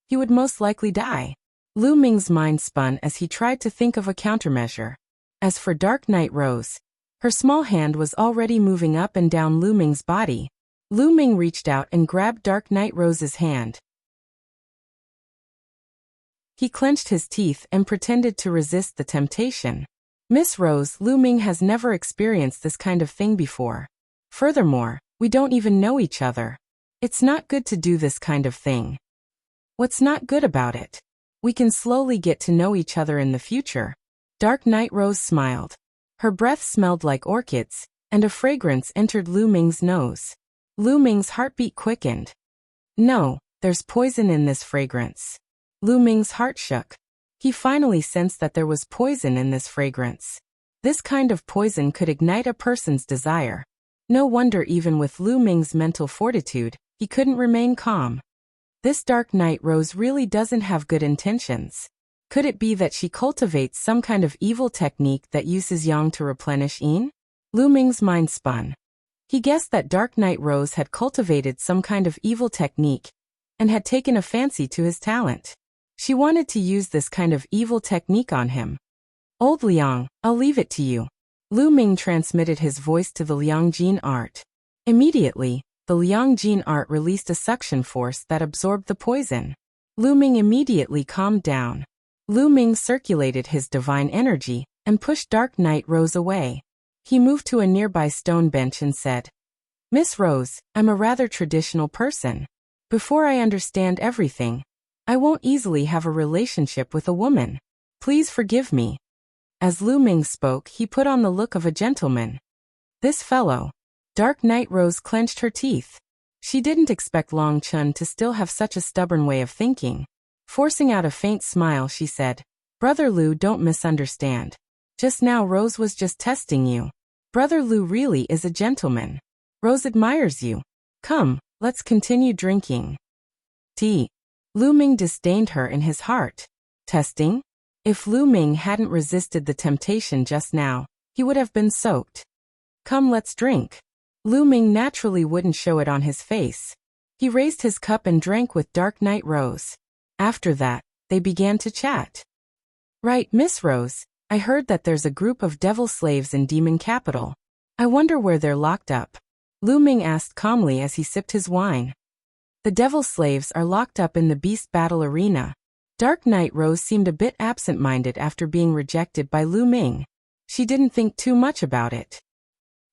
he would most likely die. Lu Ming's mind spun as he tried to think of a countermeasure. As for Dark Knight Rose, her small hand was already moving up and down Lu Ming's body. Lu Ming reached out and grabbed Dark Knight Rose's hand. He clenched his teeth and pretended to resist the temptation. Miss Rose, Lu Ming has never experienced this kind of thing before. Furthermore, we don't even know each other. It's not good to do this kind of thing. What's not good about it? We can slowly get to know each other in the future. Dark Knight Rose smiled. Her breath smelled like orchids, and a fragrance entered Lu Ming's nose. Lu Ming's heartbeat quickened. No, there's poison in this fragrance. Lu Ming's heart shook. He finally sensed that there was poison in this fragrance. This kind of poison could ignite a person's desire. No wonder even with Lu Ming's mental fortitude, he couldn't remain calm. This Dark Knight Rose really doesn't have good intentions. Could it be that she cultivates some kind of evil technique that uses yang to replenish yin? Lu Ming's mind spun. He guessed that Dark Knight Rose had cultivated some kind of evil technique and had taken a fancy to his talent. She wanted to use this kind of evil technique on him. Old Liang, I'll leave it to you. Lu Ming transmitted his voice to the Liang Jin art. Immediately, the Liang Jin art released a suction force that absorbed the poison. Lu Ming immediately calmed down. Lu Ming circulated his divine energy and pushed Dark Knight Rose away. He moved to a nearby stone bench and said, Miss Rose, I'm a rather traditional person. Before I understand everything, I won't easily have a relationship with a woman. Please forgive me. As Lu Ming spoke, he put on the look of a gentleman. This fellow. Dark Knight Rose clenched her teeth. She didn't expect Long Chun to still have such a stubborn way of thinking. Forcing out a faint smile, she said, Brother Lu, don't misunderstand. Just now Rose was just testing you. Brother Lu really is a gentleman. Rose admires you. Come, let's continue drinking. Tea. Lu Ming disdained her in his heart. Testing? If Lu Ming hadn't resisted the temptation just now, he would have been soaked. Come, let's drink. Lu Ming naturally wouldn't show it on his face. He raised his cup and drank with Dark Knight Rose. After that, they began to chat. Right, Miss Rose, I heard that there's a group of devil slaves in Demon Capital. I wonder where they're locked up. Lu Ming asked calmly as he sipped his wine. The devil slaves are locked up in the Beast Battle Arena. Dark Knight Rose seemed a bit absent-minded after being rejected by Lu Ming. She didn't think too much about it.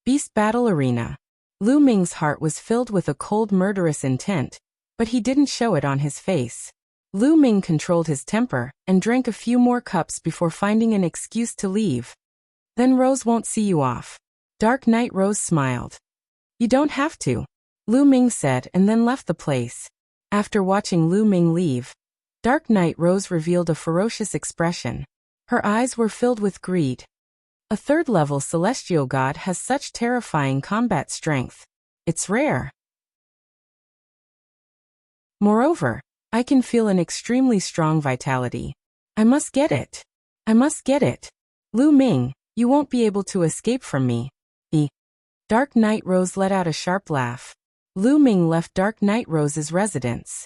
Beast Battle Arena. Lu Ming's heart was filled with a cold murderous intent, but he didn't show it on his face. Lu Ming controlled his temper and drank a few more cups before finding an excuse to leave. Then Rose won't see you off. Dark Knight Rose smiled. You don't have to, Lu Ming said and then left the place. After watching Lu Ming leave, Dark Knight Rose revealed a ferocious expression. Her eyes were filled with greed. A third-level celestial god has such terrifying combat strength. It's rare. Moreover, I can feel an extremely strong vitality. I must get it. I must get it. Lu Ming, you won't be able to escape from me. Dark Knight Rose let out a sharp laugh. Lu Ming left Dark Knight Rose's residence.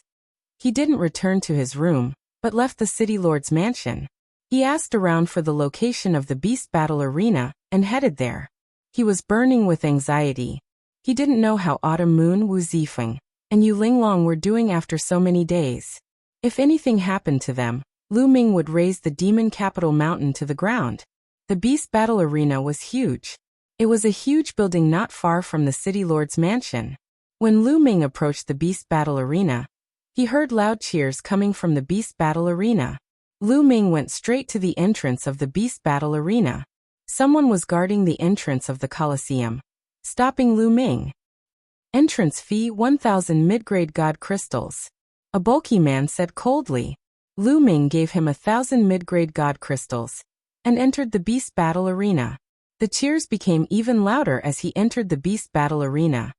He didn't return to his room, but left the city lord's mansion. He asked around for the location of the beast battle arena and headed there. He was burning with anxiety. He didn't know how Autumn Moon, Wu Zifeng, and Yu Linglong were doing after so many days. If anything happened to them, Lu Ming would raise the demon capital mountain to the ground. The beast battle arena was huge. It was a huge building not far from the city lord's mansion. When Lu Ming approached the beast battle arena, he heard loud cheers coming from the beast battle arena. Lu Ming went straight to the entrance of the beast battle arena. Someone was guarding the entrance of the Colosseum, stopping Lu Ming. Entrance fee 1,000 mid-grade god crystals. A bulky man said coldly. Lu Ming gave him 1,000 mid-grade god crystals and entered the beast battle arena. The cheers became even louder as he entered the beast battle arena.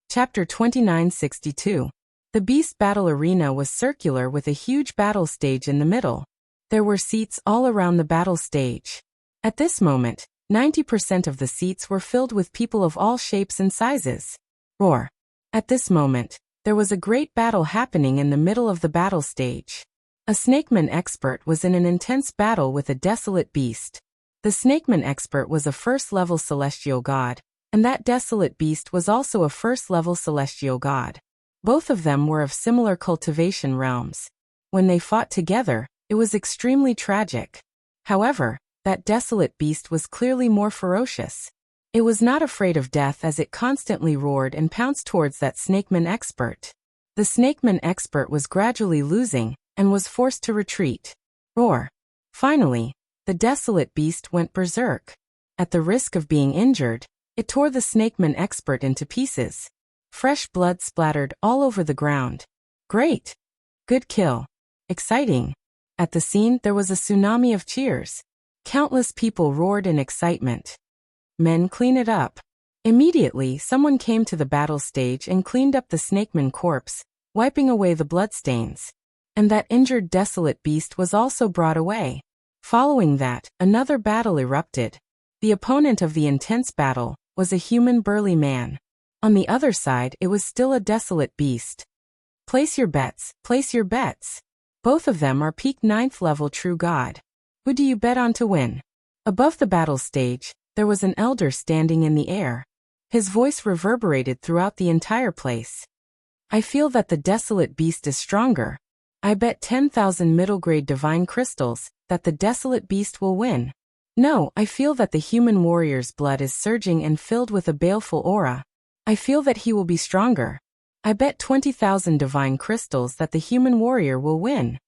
Chapter 2962. The beast battle arena was circular with a huge battle stage in the middle. There were seats all around the battle stage. At this moment, 90% of the seats were filled with people of all shapes and sizes. Roar. At this moment, there was a great battle happening in the middle of the battle stage. A snakeman expert was in an intense battle with a desolate beast. The snakeman expert was a first-level celestial god, and that desolate beast was also a first-level celestial god. Both of them were of similar cultivation realms. When they fought together, it was extremely tragic. However, that desolate beast was clearly more ferocious. It was not afraid of death as it constantly roared and pounced towards that snakeman expert. The snakeman expert was gradually losing and was forced to retreat. Roar. Finally, the desolate beast went berserk. At the risk of being injured, it tore the snakeman expert into pieces. Fresh blood splattered all over the ground. Great! Good kill. Exciting. At the scene, there was a tsunami of cheers. Countless people roared in excitement. Men, clean it up. Immediately, someone came to the battle stage and cleaned up the snakeman corpse, wiping away the bloodstains. And that injured desolate beast was also brought away. Following that, another battle erupted. The opponent of the intense battle was a human burly man. On the other side, it was still a desolate beast. Place your bets, place your bets. Both of them are peak 9th level true god. Who do you bet on to win? Above the battle stage, there was an elder standing in the air. His voice reverberated throughout the entire place. I feel that the desolate beast is stronger. I bet 10,000 middle-grade divine crystals that the desolate beast will win. No, I feel that the human warrior's blood is surging and filled with a baleful aura. I feel that he will be stronger. I bet 20,000 divine crystals that the human warrior will win.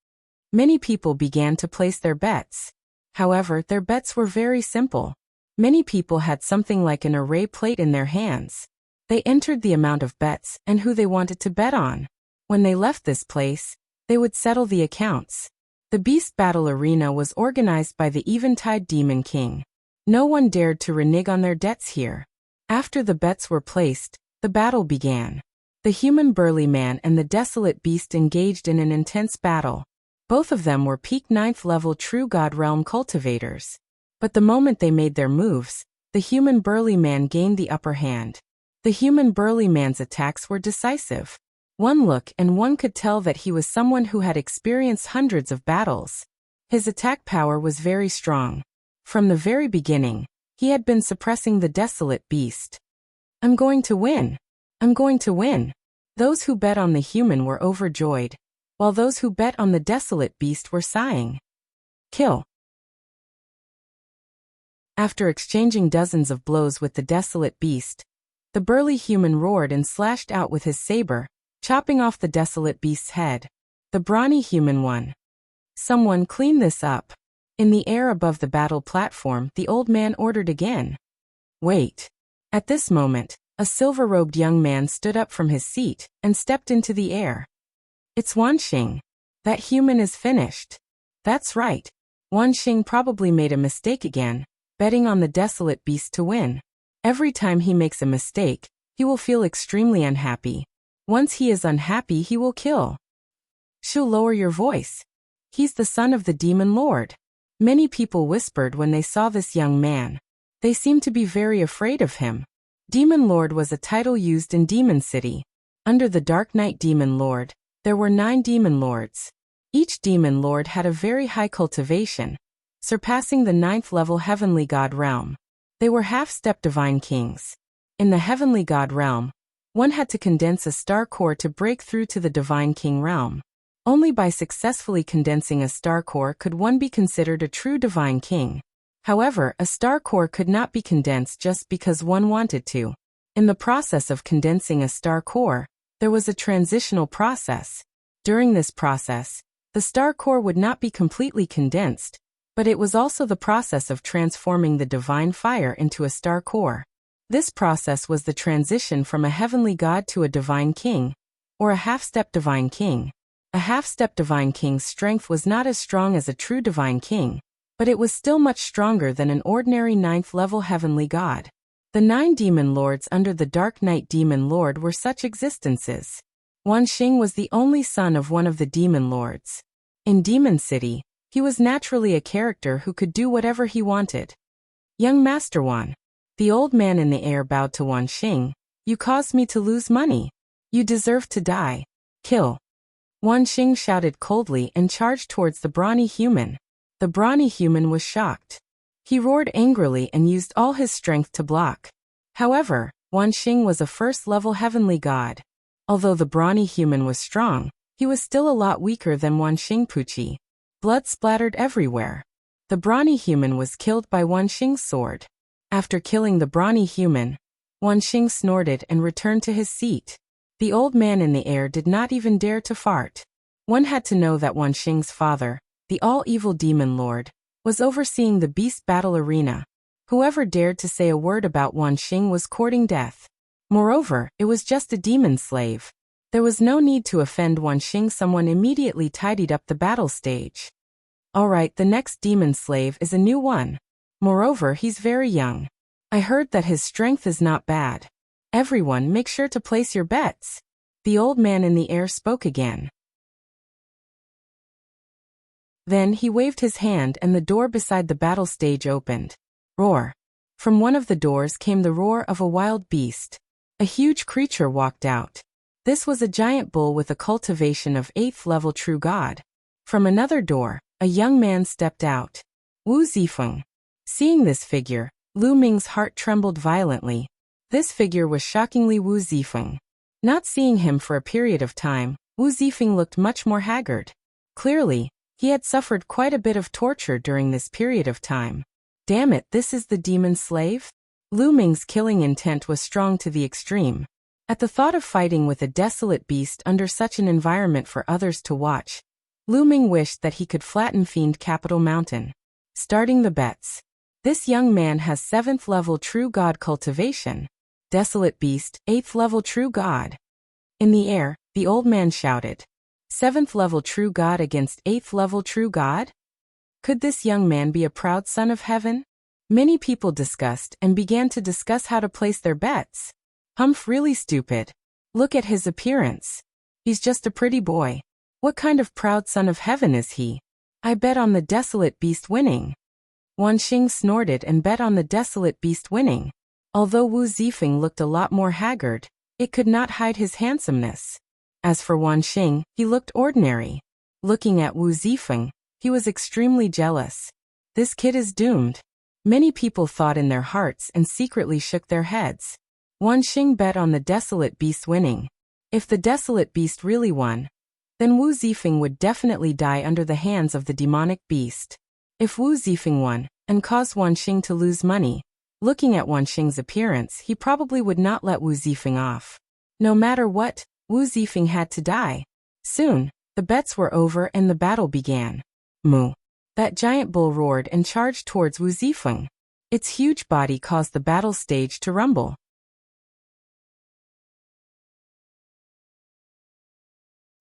Many people began to place their bets. However, their bets were very simple. Many people had something like an array plate in their hands. They entered the amount of bets and who they wanted to bet on. When they left this place, they would settle the accounts. The beast battle arena was organized by the Eventide Demon King. No one dared to renege on their debts here. After the bets were placed, the battle began. The human burly man and the desolate beast engaged in an intense battle. Both of them were peak 9th level true god realm cultivators. But the moment they made their moves, the human burly man gained the upper hand. The human burly man's attacks were decisive. One look and one could tell that he was someone who had experienced hundreds of battles. His attack power was very strong. From the very beginning, he had been suppressing the desolate beast. I'm going to win. I'm going to win. Those who bet on the human were overjoyed, while those who bet on the desolate beast were sighing. Kill. After exchanging dozens of blows with the desolate beast, the burly human roared and slashed out with his saber, chopping off the desolate beast's head. The brawny human won. Someone clean this up. In the air above the battle platform, the old man ordered again. Wait. At this moment, a silver-robed young man stood up from his seat and stepped into the air. It's Wanxing. That human is finished. That's right. Wan Xing probably made a mistake again, betting on the desolate beast to win. Every time he makes a mistake, he will feel extremely unhappy. Once he is unhappy, he will kill. She'll lower your voice. He's the son of the demon lord. Many people whispered when they saw this young man. They seemed to be very afraid of him. Demon Lord was a title used in Demon City. Under the Dark Knight Demon Lord, there were 9 demon lords. Each demon lord had a very high cultivation, surpassing the 9th level Heavenly God realm. They were half-step divine kings. In the Heavenly God realm, one had to condense a star core to break through to the Divine King realm. Only by successfully condensing a star core could one be considered a true Divine King. However, a star core could not be condensed just because one wanted to. In the process of condensing a star core, there was a transitional process. During this process, the star core would not be completely condensed, but it was also the process of transforming the divine fire into a star core. This process was the transition from a heavenly god to a divine king, or a half-step divine king. A half-step divine king's strength was not as strong as a true divine king, but it was still much stronger than an ordinary 9th level heavenly god. The 9 demon lords under the Dark Knight Demon Lord were such existences. Wan Xing was the only son of one of the demon lords. In Demon City, he was naturally a character who could do whatever he wanted. Young Master Wan. The old man in the air bowed to Wan Xing. You caused me to lose money. You deserve to die. Kill. Wan Xing shouted coldly and charged towards the brawny human. The brawny human was shocked. He roared angrily and used all his strength to block. However, Wan Xing was a first-level heavenly god. Although the brawny human was strong, he was still a lot weaker than Wan Xing Puchi. Blood splattered everywhere. The brawny human was killed by Wan Xing's sword. After killing the brawny human, Wan Xing snorted and returned to his seat. The old man in the air did not even dare to fart. One had to know that Wan Xing's father, the all-evil demon lord, was overseeing the beast battle arena. Whoever dared to say a word about Wan Xing was courting death. Moreover, it was just a demon slave. There was no need to offend Wan Xing. Someone immediately tidied up the battle stage. Alright, the next demon slave is a new one. Moreover, he's very young. I heard that his strength is not bad. Everyone, make sure to place your bets. The old man in the air spoke again. Then he waved his hand and the door beside the battle stage opened. Roar. From one of the doors came the roar of a wild beast. A huge creature walked out. This was a giant bull with a cultivation of 8th level true god. From another door, a young man stepped out. Wu Zifeng. Seeing this figure, Lu Ming's heart trembled violently. This figure was shockingly Wu Zifeng. Not seeing him for a period of time, Wu Zifeng looked much more haggard. Clearly, he had suffered quite a bit of torture during this period of time. Damn it, this is the demon slave? Lu Ming's killing intent was strong to the extreme. At the thought of fighting with a desolate beast under such an environment for others to watch, Lu Ming wished that he could flatten Fiend Capital Mountain. Starting the bets. This young man has 7th level true god cultivation. Desolate beast, 8th level true god. In the air, the old man shouted. 7th level true god against 8th level true god? Could this young man be a proud son of heaven? Many people discussed and began to discuss how to place their bets. Humph, really stupid. Look at his appearance. He's just a pretty boy. What kind of proud son of heaven is he? I bet on the desolate beast winning. Wan Xing snorted and bet on the desolate beast winning. Although Wu Zifeng looked a lot more haggard, it could not hide his handsomeness. As for Wan Xing, he looked ordinary. Looking at Wu Zifeng, he was extremely jealous. This kid is doomed. Many people thought in their hearts and secretly shook their heads. Wan Xing bet on the desolate beast winning. If the desolate beast really won, then Wu Zifeng would definitely die under the hands of the demonic beast. If Wu Zifeng won, and caused Wan Xing to lose money, looking at Wan Xing's appearance, he probably would not let Wu Zifeng off. No matter what, Wu Zifeng had to die. Soon, the bets were over and the battle began. Moo. That giant bull roared and charged towards Wu Zifeng. Its huge body caused the battle stage to rumble.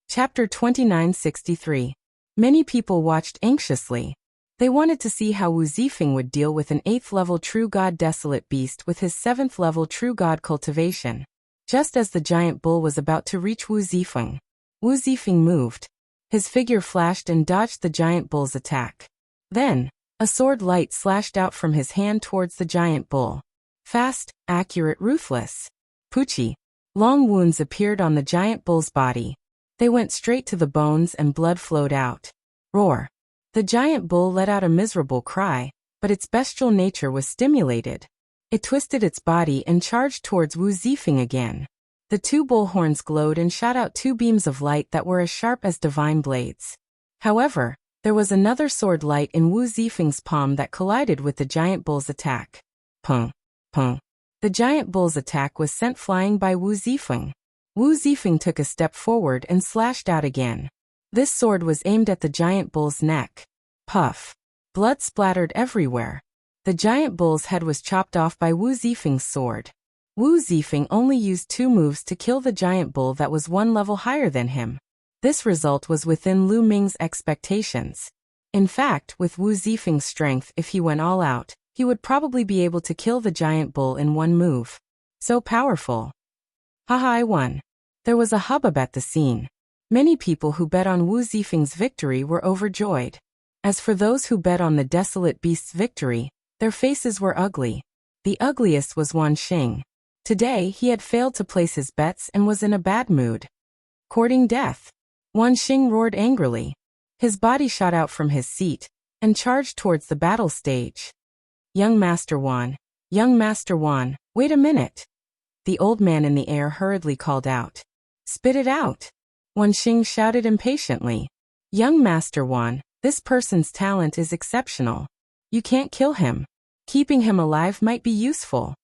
Chapter 2963. Many people watched anxiously. They wanted to see how Wu Zifeng would deal with an 8th-level True God Desolate Beast with his 7th-level True God cultivation. Just as the giant bull was about to reach Wu Zifeng moved. His figure flashed and dodged the giant bull's attack. Then, a sword light slashed out from his hand towards the giant bull. Fast, accurate, ruthless. Poochie. Long wounds appeared on the giant bull's body. They went straight to the bones and blood flowed out. Roar. The giant bull let out a miserable cry, but its bestial nature was stimulated. It twisted its body and charged towards Wu Zifeng again. The 2 bull horns glowed and shot out 2 beams of light that were as sharp as divine blades. However, there was another sword light in Wu Zifeng's palm that collided with the giant bull's attack. Pung. Pung. The giant bull's attack was sent flying by Wu Zifeng. Wu Zifeng took a step forward and slashed out again. This sword was aimed at the giant bull's neck. Puff. Blood splattered everywhere. The giant bull's head was chopped off by Wu Zifeng's sword. Wu Zifeng only used 2 moves to kill the giant bull that was 1 level higher than him. This result was within Lu Ming's expectations. In fact, with Wu Zifeng's strength, if he went all out, he would probably be able to kill the giant bull in 1 move. So powerful. Haha, I won. There was a hubbub at the scene. Many people who bet on Wu Zifeng's victory were overjoyed. As for those who bet on the Desolate Beast's victory, their faces were ugly. The ugliest was Wan Xing. Today, he had failed to place his bets and was in a bad mood. Courting death. Wan Xing roared angrily. His body shot out from his seat and charged towards the battle stage. Young Master Wan, wait a minute. The old man in the air hurriedly called out. Spit it out. Wan Xing shouted impatiently. Young Master Wan, this person's talent is exceptional. You can't kill him. Keeping him alive might be useful.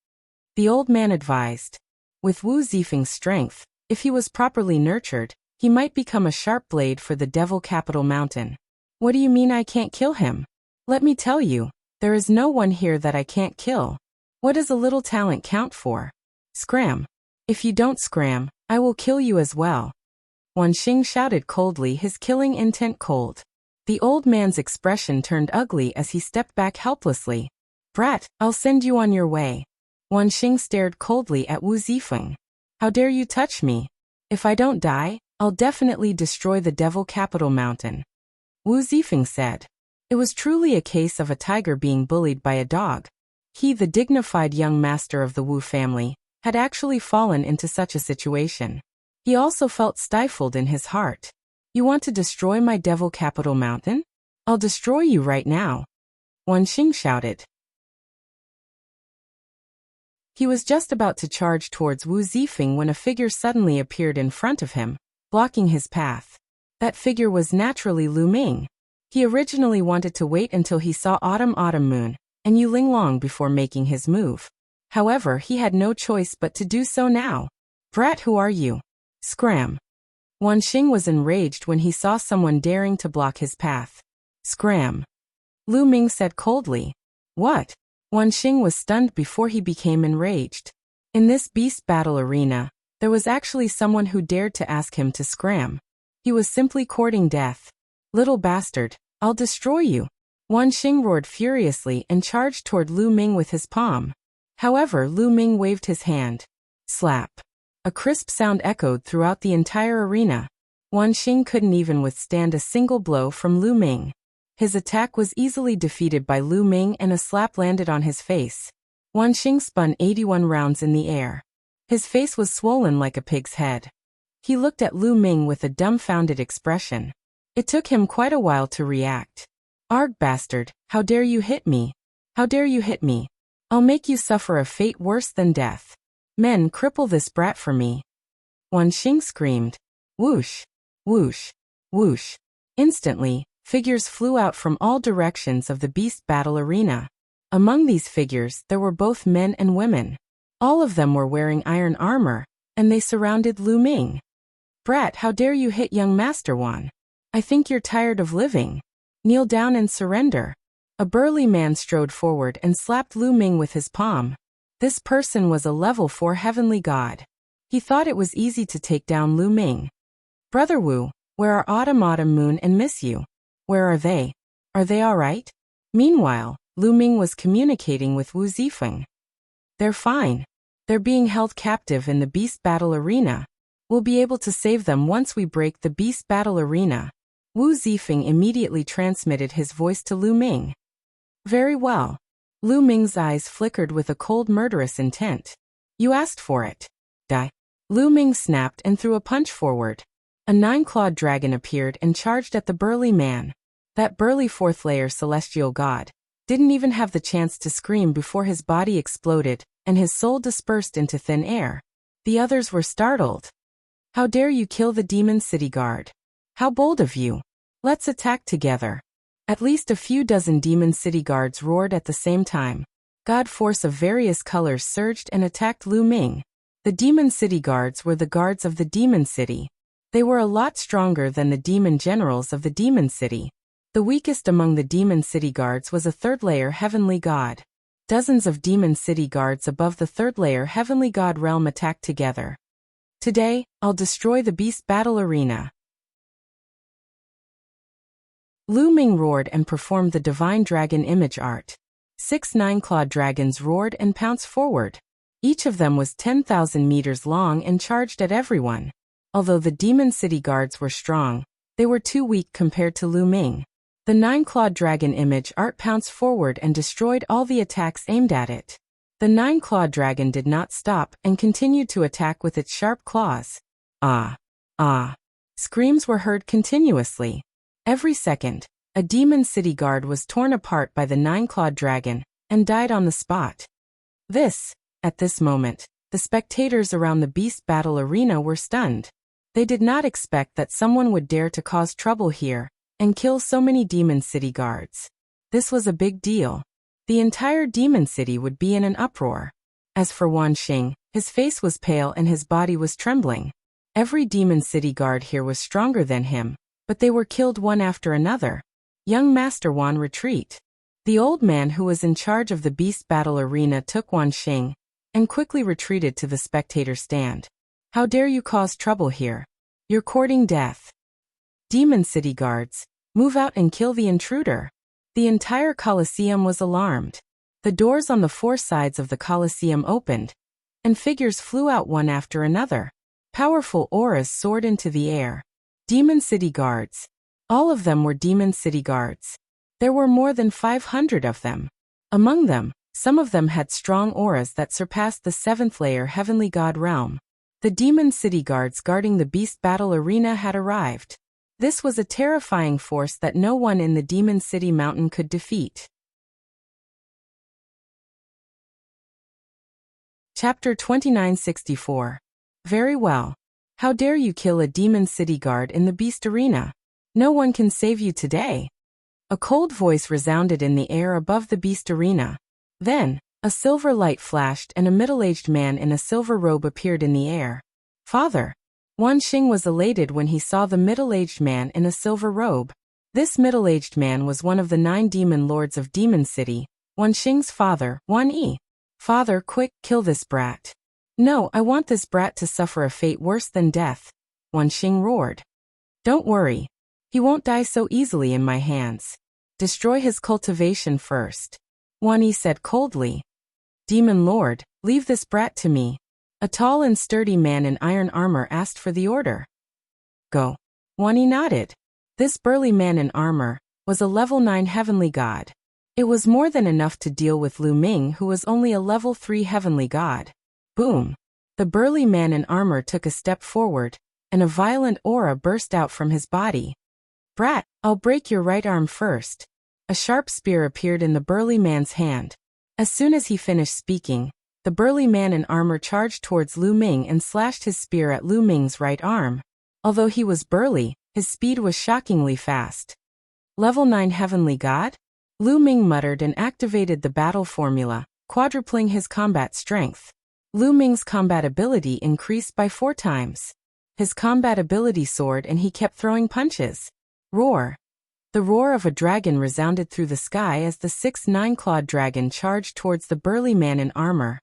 The old man advised. With Wu Zifeng's strength, if he was properly nurtured, he might become a sharp blade for the Devil Capital Mountain. What do you mean I can't kill him? Let me tell you, there is no one here that I can't kill. What does a little talent count for? Scram. If you don't scram, I will kill you as well. Wan Xing shouted coldly, his killing intent cold. The old man's expression turned ugly as he stepped back helplessly. Brat, I'll send you on your way. Wan Xing stared coldly at Wu Zifeng. How dare you touch me? If I don't die, I'll definitely destroy the Devil Capital Mountain. Wu Zifeng said. It was truly a case of a tiger being bullied by a dog. He, the dignified young master of the Wu family, had actually fallen into such a situation. He also felt stifled in his heart. You want to destroy my Devil Capital Mountain? I'll destroy you right now. Wan Xing shouted. He was just about to charge towards Wu Zifeng when a figure suddenly appeared in front of him, blocking his path. That figure was naturally Lu Ming. He originally wanted to wait until he saw Autumn Moon and Yu Linglong before making his move. However, he had no choice but to do so now. Brat, who are you? Scram. Wan Xing was enraged when he saw someone daring to block his path. Scram. Lu Ming said coldly. What? Wan Xing was stunned before he became enraged. In this beast battle arena, there was actually someone who dared to ask him to scram. He was simply courting death. Little bastard, I'll destroy you. Wan Xing roared furiously and charged toward Lu Ming with his palm. However, Lu Ming waved his hand. Slap. A crisp sound echoed throughout the entire arena. Wan Xing couldn't even withstand a single blow from Lu Ming. His attack was easily defeated by Lu Ming and a slap landed on his face. Wan Xing spun 81 rounds in the air. His face was swollen like a pig's head. He looked at Lu Ming with a dumbfounded expression. It took him quite a while to react. Arg bastard, how dare you hit me? How dare you hit me? I'll make you suffer a fate worse than death. Men, cripple this brat for me. Wan Xing screamed. Whoosh, whoosh, whoosh. Instantly, figures flew out from all directions of the beast battle arena. Among these figures, there were both men and women. All of them were wearing iron armor, and they surrounded Lu Ming. Brat, how dare you hit young Master Wan? I think you're tired of living. Kneel down and surrender. A burly man strode forward and slapped Lu Ming with his palm. This person was a level 4 heavenly god. He thought it was easy to take down Lu Ming. Brother Wu, where are Autumn Moon and Miss You? Where are they? Are they all right? Meanwhile, Lu Ming was communicating with Wu Zifeng. They're fine. They're being held captive in the beast battle arena. We'll be able to save them once we break the beast battle arena. Wu Zifeng immediately transmitted his voice to Lu Ming. Very well. Lu Ming's eyes flickered with a cold murderous intent. You asked for it. Die. Lu Ming snapped and threw a punch forward. A 9-clawed dragon appeared and charged at the burly man. That burly 4th-layer celestial god didn't even have the chance to scream before his body exploded and his soul dispersed into thin air. The others were startled. How dare you kill the demon city guard? How bold of you! Let's attack together. At least a few dozen demon city guards roared at the same time. God force of various colors surged and attacked Lu Ming. The demon city guards were the guards of the demon city. They were a lot stronger than the demon generals of the demon city. The weakest among the demon city guards was a 3rd-layer heavenly god. Dozens of demon city guards above the 3rd-layer heavenly god realm attacked together. Today, I'll destroy the beast battle arena. Lu Ming roared and performed the divine dragon image art. 6 9-clawed dragons roared and pounced forward. Each of them was 10,000 meters long and charged at everyone. Although the demon city guards were strong, they were too weak compared to Lu Ming. The 9-clawed dragon image art pounced forward and destroyed all the attacks aimed at it. The 9-clawed dragon did not stop and continued to attack with its sharp claws. Ah! Ah! Screams were heard continuously. Every second, a demon city guard was torn apart by the 9-clawed dragon and died on the spot. At this moment, the spectators around the beast battle arena were stunned. They did not expect that someone would dare to cause trouble here and kill so many demon city guards. This was a big deal. The entire demon city would be in an uproar. As for Wan Xing, his face was pale and his body was trembling. Every demon city guard here was stronger than him, but they were killed one after another. Young Master Wan, retreat. The old man who was in charge of the beast battle arena took Wan Xing and quickly retreated to the spectator stand. How dare you cause trouble here? You're courting death. Demon city guards, move out and kill the intruder. The entire Colosseum was alarmed. The doors on the 4 sides of the Colosseum opened, and figures flew out one after another. Powerful auras soared into the air. Demon city guards. All of them were demon city guards. There were more than 500 of them. Among them, some of them had strong auras that surpassed the 7th-layer heavenly god realm. The demon city guards guarding the beast battle arena had arrived. This was a terrifying force that no one in the demon city mountain could defeat. Chapter 2964. Very well. How dare you kill a demon city guard in the beast arena? No one can save you today. A cold voice resounded in the air above the beast arena. Then, a silver light flashed and a middle-aged man in a silver robe appeared in the air. Father! Wan Xing was elated when he saw the middle-aged man in a silver robe. This middle-aged man was one of the 9 demon lords of Demon City, Wan Xing's father, Wan Yi. Father, quick, kill this brat. No, I want this brat to suffer a fate worse than death. Wan Xing roared. Don't worry. He won't die so easily in my hands. Destroy his cultivation first. Wan Yi said coldly. Demon Lord, leave this brat to me. A tall and sturdy man in iron armor asked for the order. Go. Wan Yi nodded. This burly man in armor was a level 9 heavenly god. It was more than enough to deal with Lu Ming, who was only a level 3 heavenly god. Boom! The burly man in armor took a step forward, and a violent aura burst out from his body. Brat, I'll break your right arm first. A sharp spear appeared in the burly man's hand. As soon as he finished speaking, the burly man in armor charged towards Lu Ming and slashed his spear at Lu Ming's right arm. Although he was burly, his speed was shockingly fast. Level 9 heavenly god? Lu Ming muttered and activated the battle formula, quadrupling his combat strength. Lu Ming's combat ability increased by 4 times. His combat ability soared and he kept throwing punches. Roar! The roar of a dragon resounded through the sky as the 6 9-clawed dragon charged towards the burly man in armor.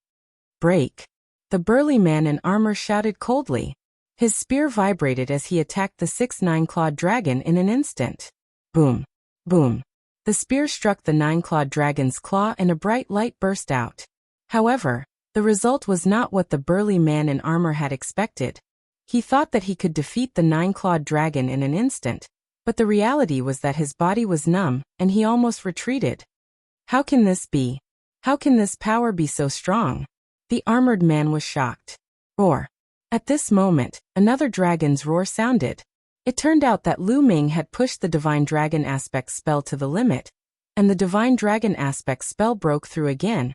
Break! The burly man in armor shouted coldly. His spear vibrated as he attacked the 6 9-clawed dragon in an instant. Boom! Boom. The spear struck the nine-clawed dragon's claw and a bright light burst out. However, the result was not what the burly man in armor had expected. He thought that he could defeat the nine-clawed dragon in an instant, but the reality was that his body was numb, and he almost retreated. How can this be? How can this power be so strong? The armored man was shocked. Roar. At this moment, another dragon's roar sounded. It turned out that Lu Ming had pushed the Divine Dragon Aspect spell to the limit, and the Divine Dragon Aspect spell broke through again,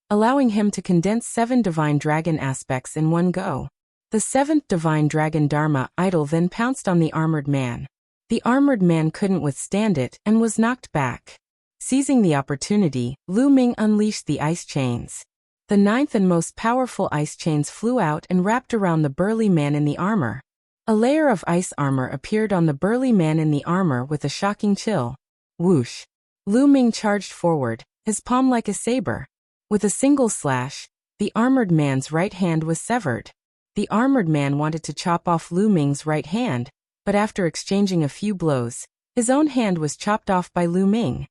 allowing him to condense 7 Divine Dragon Aspects in one go. The 7th Divine Dragon Dharma Idol then pounced on the armored man. The armored man couldn't withstand it and was knocked back. Seizing the opportunity, Lu Ming unleashed the ice chains. The 9th and most powerful ice chains flew out and wrapped around the burly man in the armor. A layer of ice armor appeared on the burly man in the armor with a shocking chill. Whoosh! Lu Ming charged forward, his palm like a saber. With a single slash, the armored man's right hand was severed. The armored man wanted to chop off Lu Ming's right hand, but after exchanging a few blows, his own hand was chopped off by Lu Ming.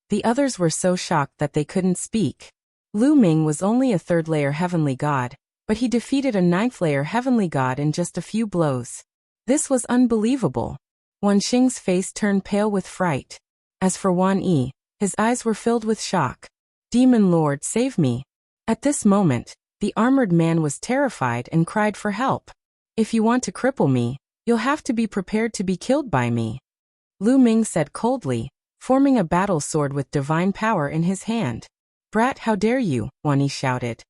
The others were so shocked that they couldn't speak. Lu Ming was only a 3rd-layer heavenly god, but he defeated a 9th-layer heavenly god in just a few blows. This was unbelievable. Wan Xing's face turned pale with fright. As for Wan Yi, his eyes were filled with shock. Demon Lord, save me. At this moment, the armored man was terrified and cried for help. If you want to cripple me, you'll have to be prepared to be killed by me. Lu Ming said coldly, forming a battle sword with divine power in his hand. Brat, how dare you, Wan Yi shouted.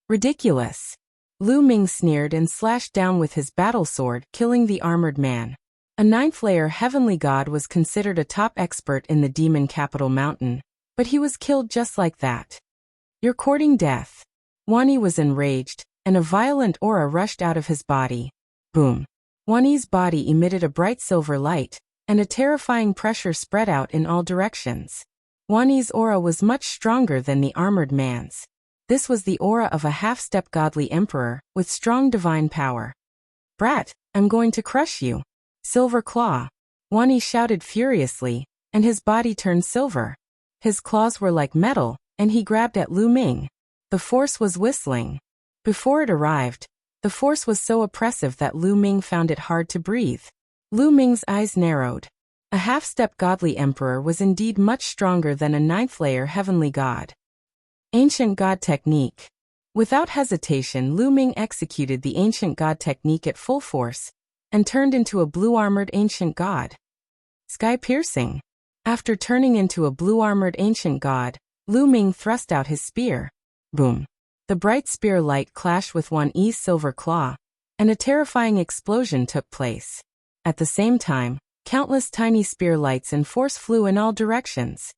Ridiculous. Lu Ming sneered and slashed down with his battle sword, killing the armored man. A 9th-layer heavenly god was considered a top expert in the demon capital mountain, but he was killed just like that. You're courting death. Wan Yi was enraged, and a violent aura rushed out of his body. Boom. Wan Yi's body emitted a bright silver light, and a terrifying pressure spread out in all directions. Wan Yi's aura was much stronger than the armored man's. This was the aura of a half-step godly emperor, with strong divine power. Brat, I'm going to crush you. Silver Claw. Wan Yi shouted furiously, and his body turned silver. His claws were like metal, and he grabbed at Lu Ming. The force was whistling. Before it arrived, the force was so oppressive that Lu Ming found it hard to breathe. Lu Ming's eyes narrowed. A half-step godly emperor was indeed much stronger than a 9th-layer heavenly god. Ancient God Technique. Without hesitation, Lu Ming executed the Ancient God Technique at full force, and turned into a blue-armored ancient god. Sky-piercing. After turning into a blue-armored ancient god, Lu Ming thrust out his spear. Boom. The bright spear light clashed with Wan Yi's silver claw, and a terrifying explosion took place. At the same time, countless tiny spear lights and force flew in all directions.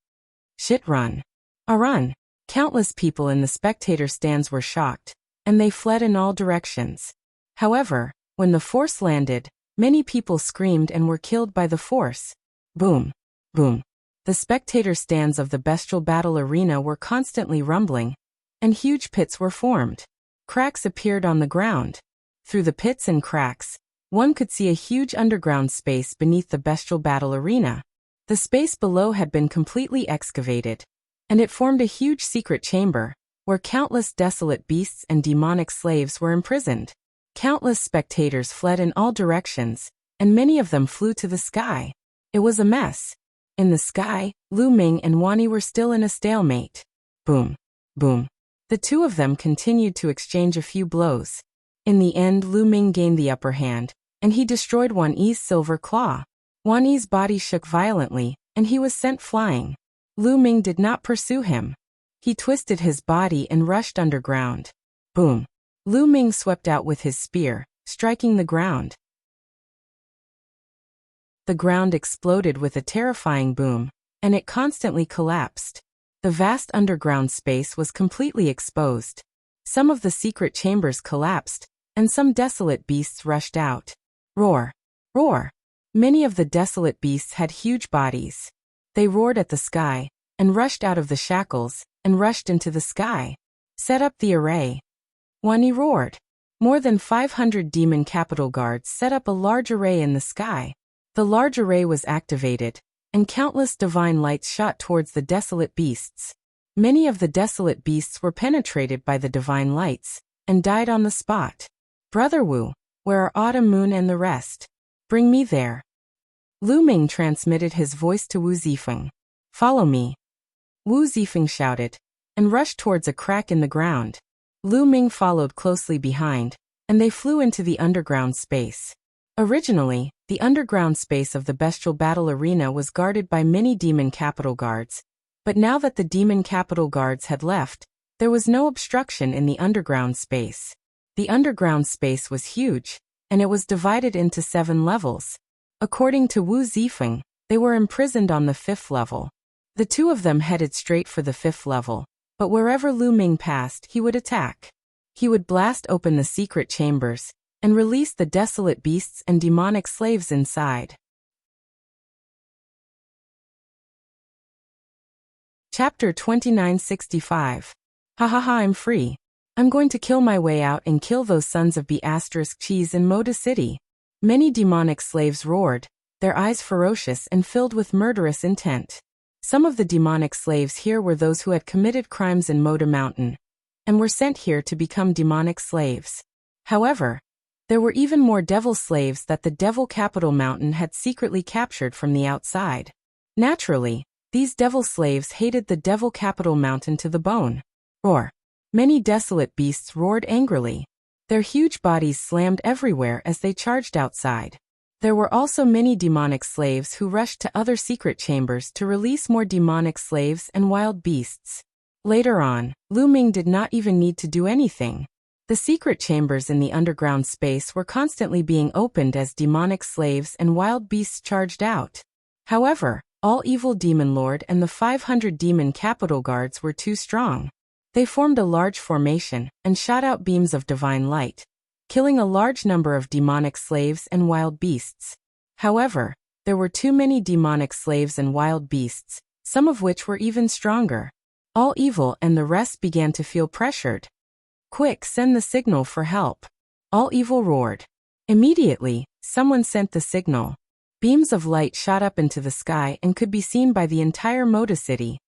Shit, run. Run. Countless people in the spectator stands were shocked, and they fled in all directions. However, when the force landed, many people screamed and were killed by the force. Boom. Boom. The spectator stands of the bestial battle arena were constantly rumbling, and huge pits were formed. Cracks appeared on the ground. Through the pits and cracks, one could see a huge underground space beneath the bestial battle arena. The space below had been completely excavated, and it formed a huge secret chamber, where countless desolate beasts and demonic slaves were imprisoned. Countless spectators fled in all directions, and many of them flew to the sky. It was a mess. In the sky, Lu Ming and Wan Yi were still in a stalemate. Boom. Boom. The two of them continued to exchange a few blows. In the end, Lu Ming gained the upper hand, and he destroyed Wan Yi's silver claw. Wan Yi's body shook violently, and he was sent flying. Lu Ming did not pursue him. He twisted his body and rushed underground. Boom. Lu Ming swept out with his spear, striking the ground. The ground exploded with a terrifying boom, and it constantly collapsed. The vast underground space was completely exposed. Some of the secret chambers collapsed, and some desolate beasts rushed out. Roar! Roar! Many of the desolate beasts had huge bodies. They roared at the sky, and rushed out of the shackles, and rushed into the sky. Set up the array. Wan Yi roared. More than 500 demon capital guards set up a large array in the sky. The large array was activated, and countless divine lights shot towards the desolate beasts. Many of the desolate beasts were penetrated by the divine lights, and died on the spot. Brother Wu, where are Autumn Moon and the rest? Bring me there. Lu Ming transmitted his voice to Wu Zifeng. Follow me. Wu Zifeng shouted, and rushed towards a crack in the ground. Lu Ming followed closely behind, and they flew into the underground space. Originally, the underground space of the bestial battle arena was guarded by many demon capital guards, but now that the demon capital guards had left, there was no obstruction in the underground space. The underground space was huge, and it was divided into 7 levels. According to Wu Zifeng, they were imprisoned on the 5th level. The two of them headed straight for the 5th level, but wherever Lu Ming passed, he would attack. He would blast open the secret chambers, and release the desolate beasts and demonic slaves inside. Chapter 2965. Ha ha ha, I'm free. I'm going to kill my way out and kill those sons of B***cheese in Moda City. Many demonic slaves roared, their eyes ferocious and filled with murderous intent. Some of the demonic slaves here were those who had committed crimes in Moda Mountain, and were sent here to become demonic slaves. However, there were even more devil slaves that the Devil Capital Mountain had secretly captured from the outside. Naturally, these devil slaves hated the Devil Capital Mountain to the bone. Roar. Many desolate beasts roared angrily. Their huge bodies slammed everywhere as they charged outside. There were also many demonic slaves who rushed to other secret chambers to release more demonic slaves and wild beasts. Later on, Lu Ming did not even need to do anything. The secret chambers in the underground space were constantly being opened as demonic slaves and wild beasts charged out. However, All Evil Demon Lord and the 500 demon capital guards were too strong. They formed a large formation and shot out beams of divine light, killing a large number of demonic slaves and wild beasts. However, there were too many demonic slaves and wild beasts, some of which were even stronger. All Evil and the rest began to feel pressured. Quick, send the signal for help. All Evil roared. Immediately, someone sent the signal. Beams of light shot up into the sky and could be seen by the entire Moda City.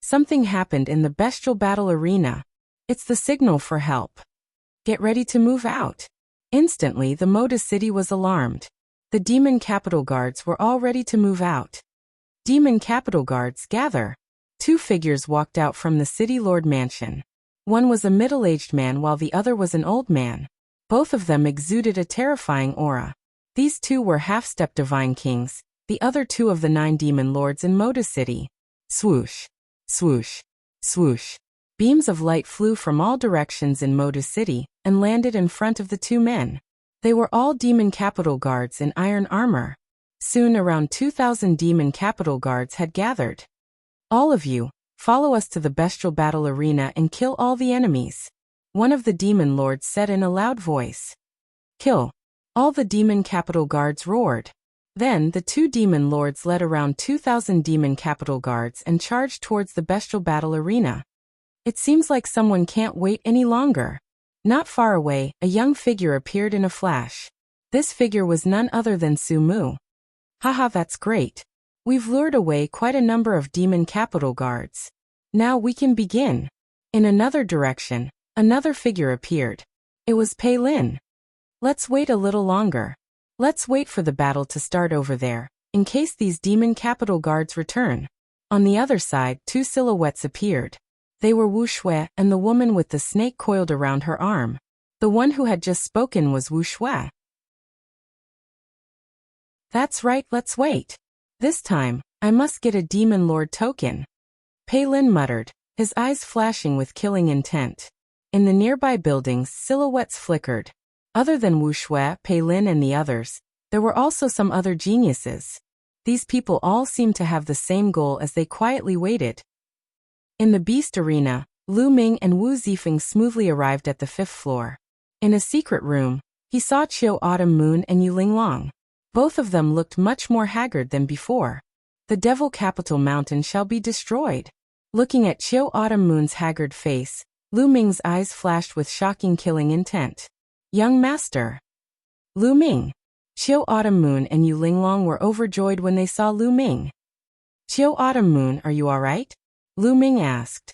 Something happened in the bestial battle arena. It's the signal for help. Get ready to move out. Instantly, the Moda City was alarmed. The demon capital guards were all ready to move out. Demon capital guards, gather. 2 figures walked out from the City Lord Mansion. One was a middle-aged man while the other was an old man. Both of them exuded a terrifying aura. These 2 were half-step divine kings, the other 2 of the 9 demon lords in Moda City. Swoosh, swoosh, swoosh. Beams of light flew from all directions in Moda City and landed in front of the 2 men. They were all demon capital guards in iron armor. Soon around 2,000 demon capital guards had gathered. All of you, follow us to the bestial battle arena and kill all the enemies. One of the demon lords said in a loud voice. Kill. All the demon capital guards roared. Then the 2 demon lords led around 2,000 demon capital guards and charged towards the bestial battle arena. It seems like someone can't wait any longer. Not far away, a young figure appeared in a flash. This figure was none other than Su Mu. Haha, that's great. We've lured away quite a number of demon capital guards. Now we can begin. In another direction, another figure appeared. It was Pei Lin. Let's wait a little longer. Let's wait for the battle to start over there, in case these demon capital guards return. On the other side, 2 silhouettes appeared. They were Wu Shui and the woman with the snake coiled around her arm. The one who had just spoken was Wu Shui. That's right, let's wait. This time, I must get a demon lord token. Pei Lin muttered, his eyes flashing with killing intent. In the nearby buildings, silhouettes flickered. Other than Wu Shui, Pei Lin and the others, there were also some other geniuses. These people all seemed to have the same goal as they quietly waited. In the Beast Arena, Lu Ming and Wu Zifeng smoothly arrived at the 5th floor. In a secret room, he saw Qiu Autumn Moon and Yu Linglong. Both of them looked much more haggard than before. The Devil Capital Mountain shall be destroyed. Looking at Qiu Autumn Moon's haggard face, Lu Ming's eyes flashed with shocking killing intent. Young master. Lu Ming. Qiu Autumn Moon and Yu Linglong were overjoyed when they saw Lu Ming. Qiu Autumn Moon, are you all right? Lu Ming asked.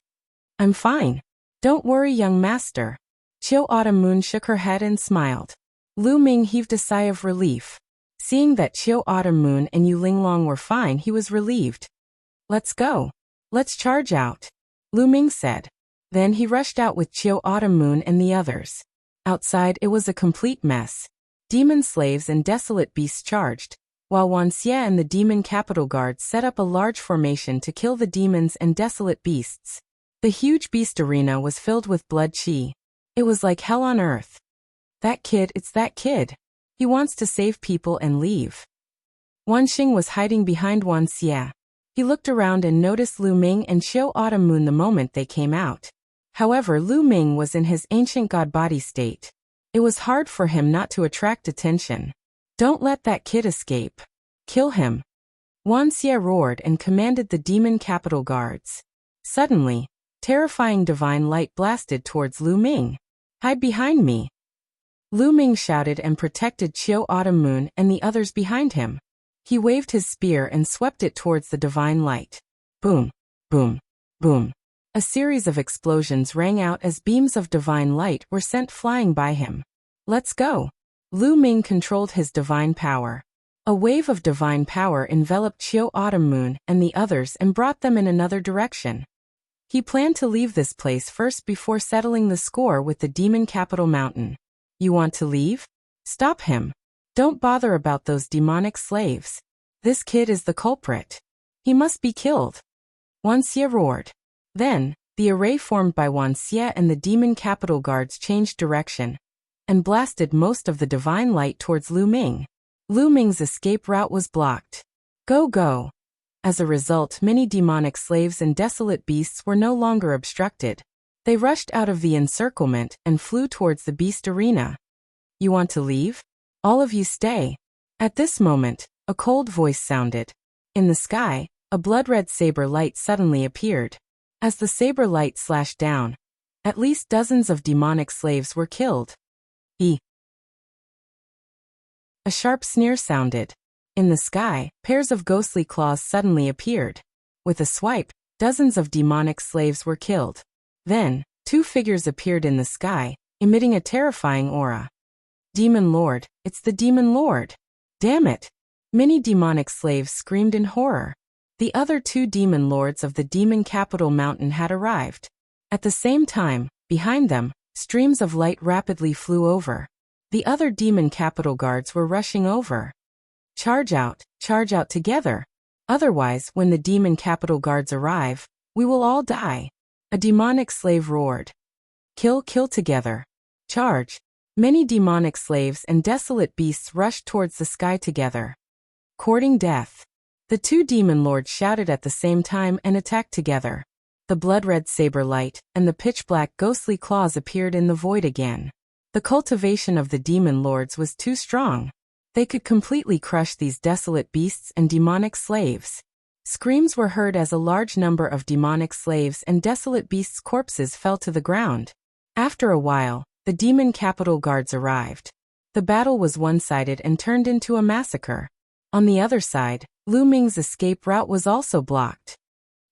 I'm fine. Don't worry, young master. Qiu Autumn Moon shook her head and smiled. Lu Ming heaved a sigh of relief. Seeing that Qiu Autumn Moon and Yu Linglong were fine, he was relieved. Let's go. Let's charge out, Lu Ming said. Then he rushed out with Qiu Autumn Moon and the others. Outside it was a complete mess. Demon slaves and desolate beasts charged, while Wuxia and the demon capital guards set up a large formation to kill the demons and desolate beasts. The huge beast arena was filled with blood qi. It was like hell on earth. That kid, it's that kid. He wants to save people and leave. Wanxing was hiding behind Wuxia. He looked around and noticed Lu Ming and Qiu Autumn Moon the moment they came out. However, Lu Ming was in his ancient god body state. It was hard for him not to attract attention. Don't let that kid escape. Kill him. Wuxia roared and commanded the demon capital guards. Suddenly, terrifying divine light blasted towards Lu Ming. Hide behind me. Lu Ming shouted and protected Qiu Autumn Moon and the others behind him. He waved his spear and swept it towards the divine light. Boom, boom, boom. A series of explosions rang out as beams of divine light were sent flying by him. Let's go. Lu Ming controlled his divine power. A wave of divine power enveloped Qiu Autumn Moon and the others and brought them in another direction. He planned to leave this place first before settling the score with the demon capital mountain. You want to leave? Stop him. Don't bother about those demonic slaves. This kid is the culprit. He must be killed. Wuxia roared. Then, the array formed by Wuxia and the demon capital guards changed direction and blasted most of the divine light towards Lu Ming. Lu Ming's escape route was blocked. Go, go. As a result, many demonic slaves and desolate beasts were no longer obstructed. They rushed out of the encirclement and flew towards the beast arena. You want to leave? All of you stay. At this moment, a cold voice sounded. In the sky, a blood-red saber light suddenly appeared. As the saber light slashed down, at least dozens of demonic slaves were killed. A sharp sneer sounded. In the sky, pairs of ghostly claws suddenly appeared. With a swipe, dozens of demonic slaves were killed. Then, two figures appeared in the sky, emitting a terrifying aura. Demon Lord, it's the Demon Lord. Damn it! Many demonic slaves screamed in horror. The other two demon lords of the demon capital mountain had arrived. At the same time, behind them, streams of light rapidly flew over. The other demon capital guards were rushing over. Charge out together. Otherwise, when the demon capital guards arrive, we will all die. A demonic slave roared. Kill together. Charge. Many demonic slaves and desolate beasts rushed towards the sky together. Courting death. The two demon lords shouted at the same time and attacked together. The blood-red saber light and the pitch-black ghostly claws appeared in the void again. The cultivation of the demon lords was too strong. They could completely crush these desolate beasts and demonic slaves. Screams were heard as a large number of demonic slaves and desolate beasts' corpses fell to the ground. After a while, the demon capital guards arrived. The battle was one-sided and turned into a massacre. On the other side, Lu Ming's escape route was also blocked.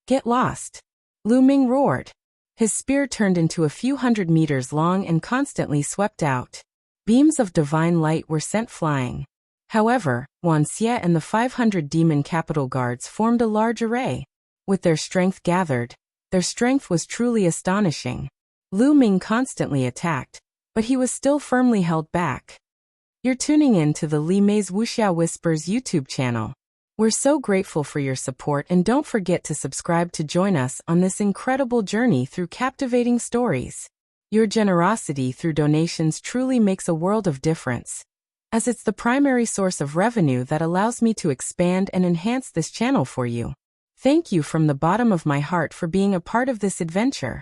Get lost! Lu Ming roared. His spear turned into a few hundred meters long and constantly swept out. Beams of divine light were sent flying. However, Wuxia and the 500 demon capital guards formed a large array. With their strength gathered, their strength was truly astonishing. Lu Ming constantly attacked, but he was still firmly held back. You're tuning in to the Li Mei's Wuxia Whispers YouTube channel. We're so grateful for your support, and don't forget to subscribe to join us on this incredible journey through captivating stories. Your generosity through donations truly makes a world of difference, as it's the primary source of revenue that allows me to expand and enhance this channel for you. Thank you from the bottom of my heart for being a part of this adventure.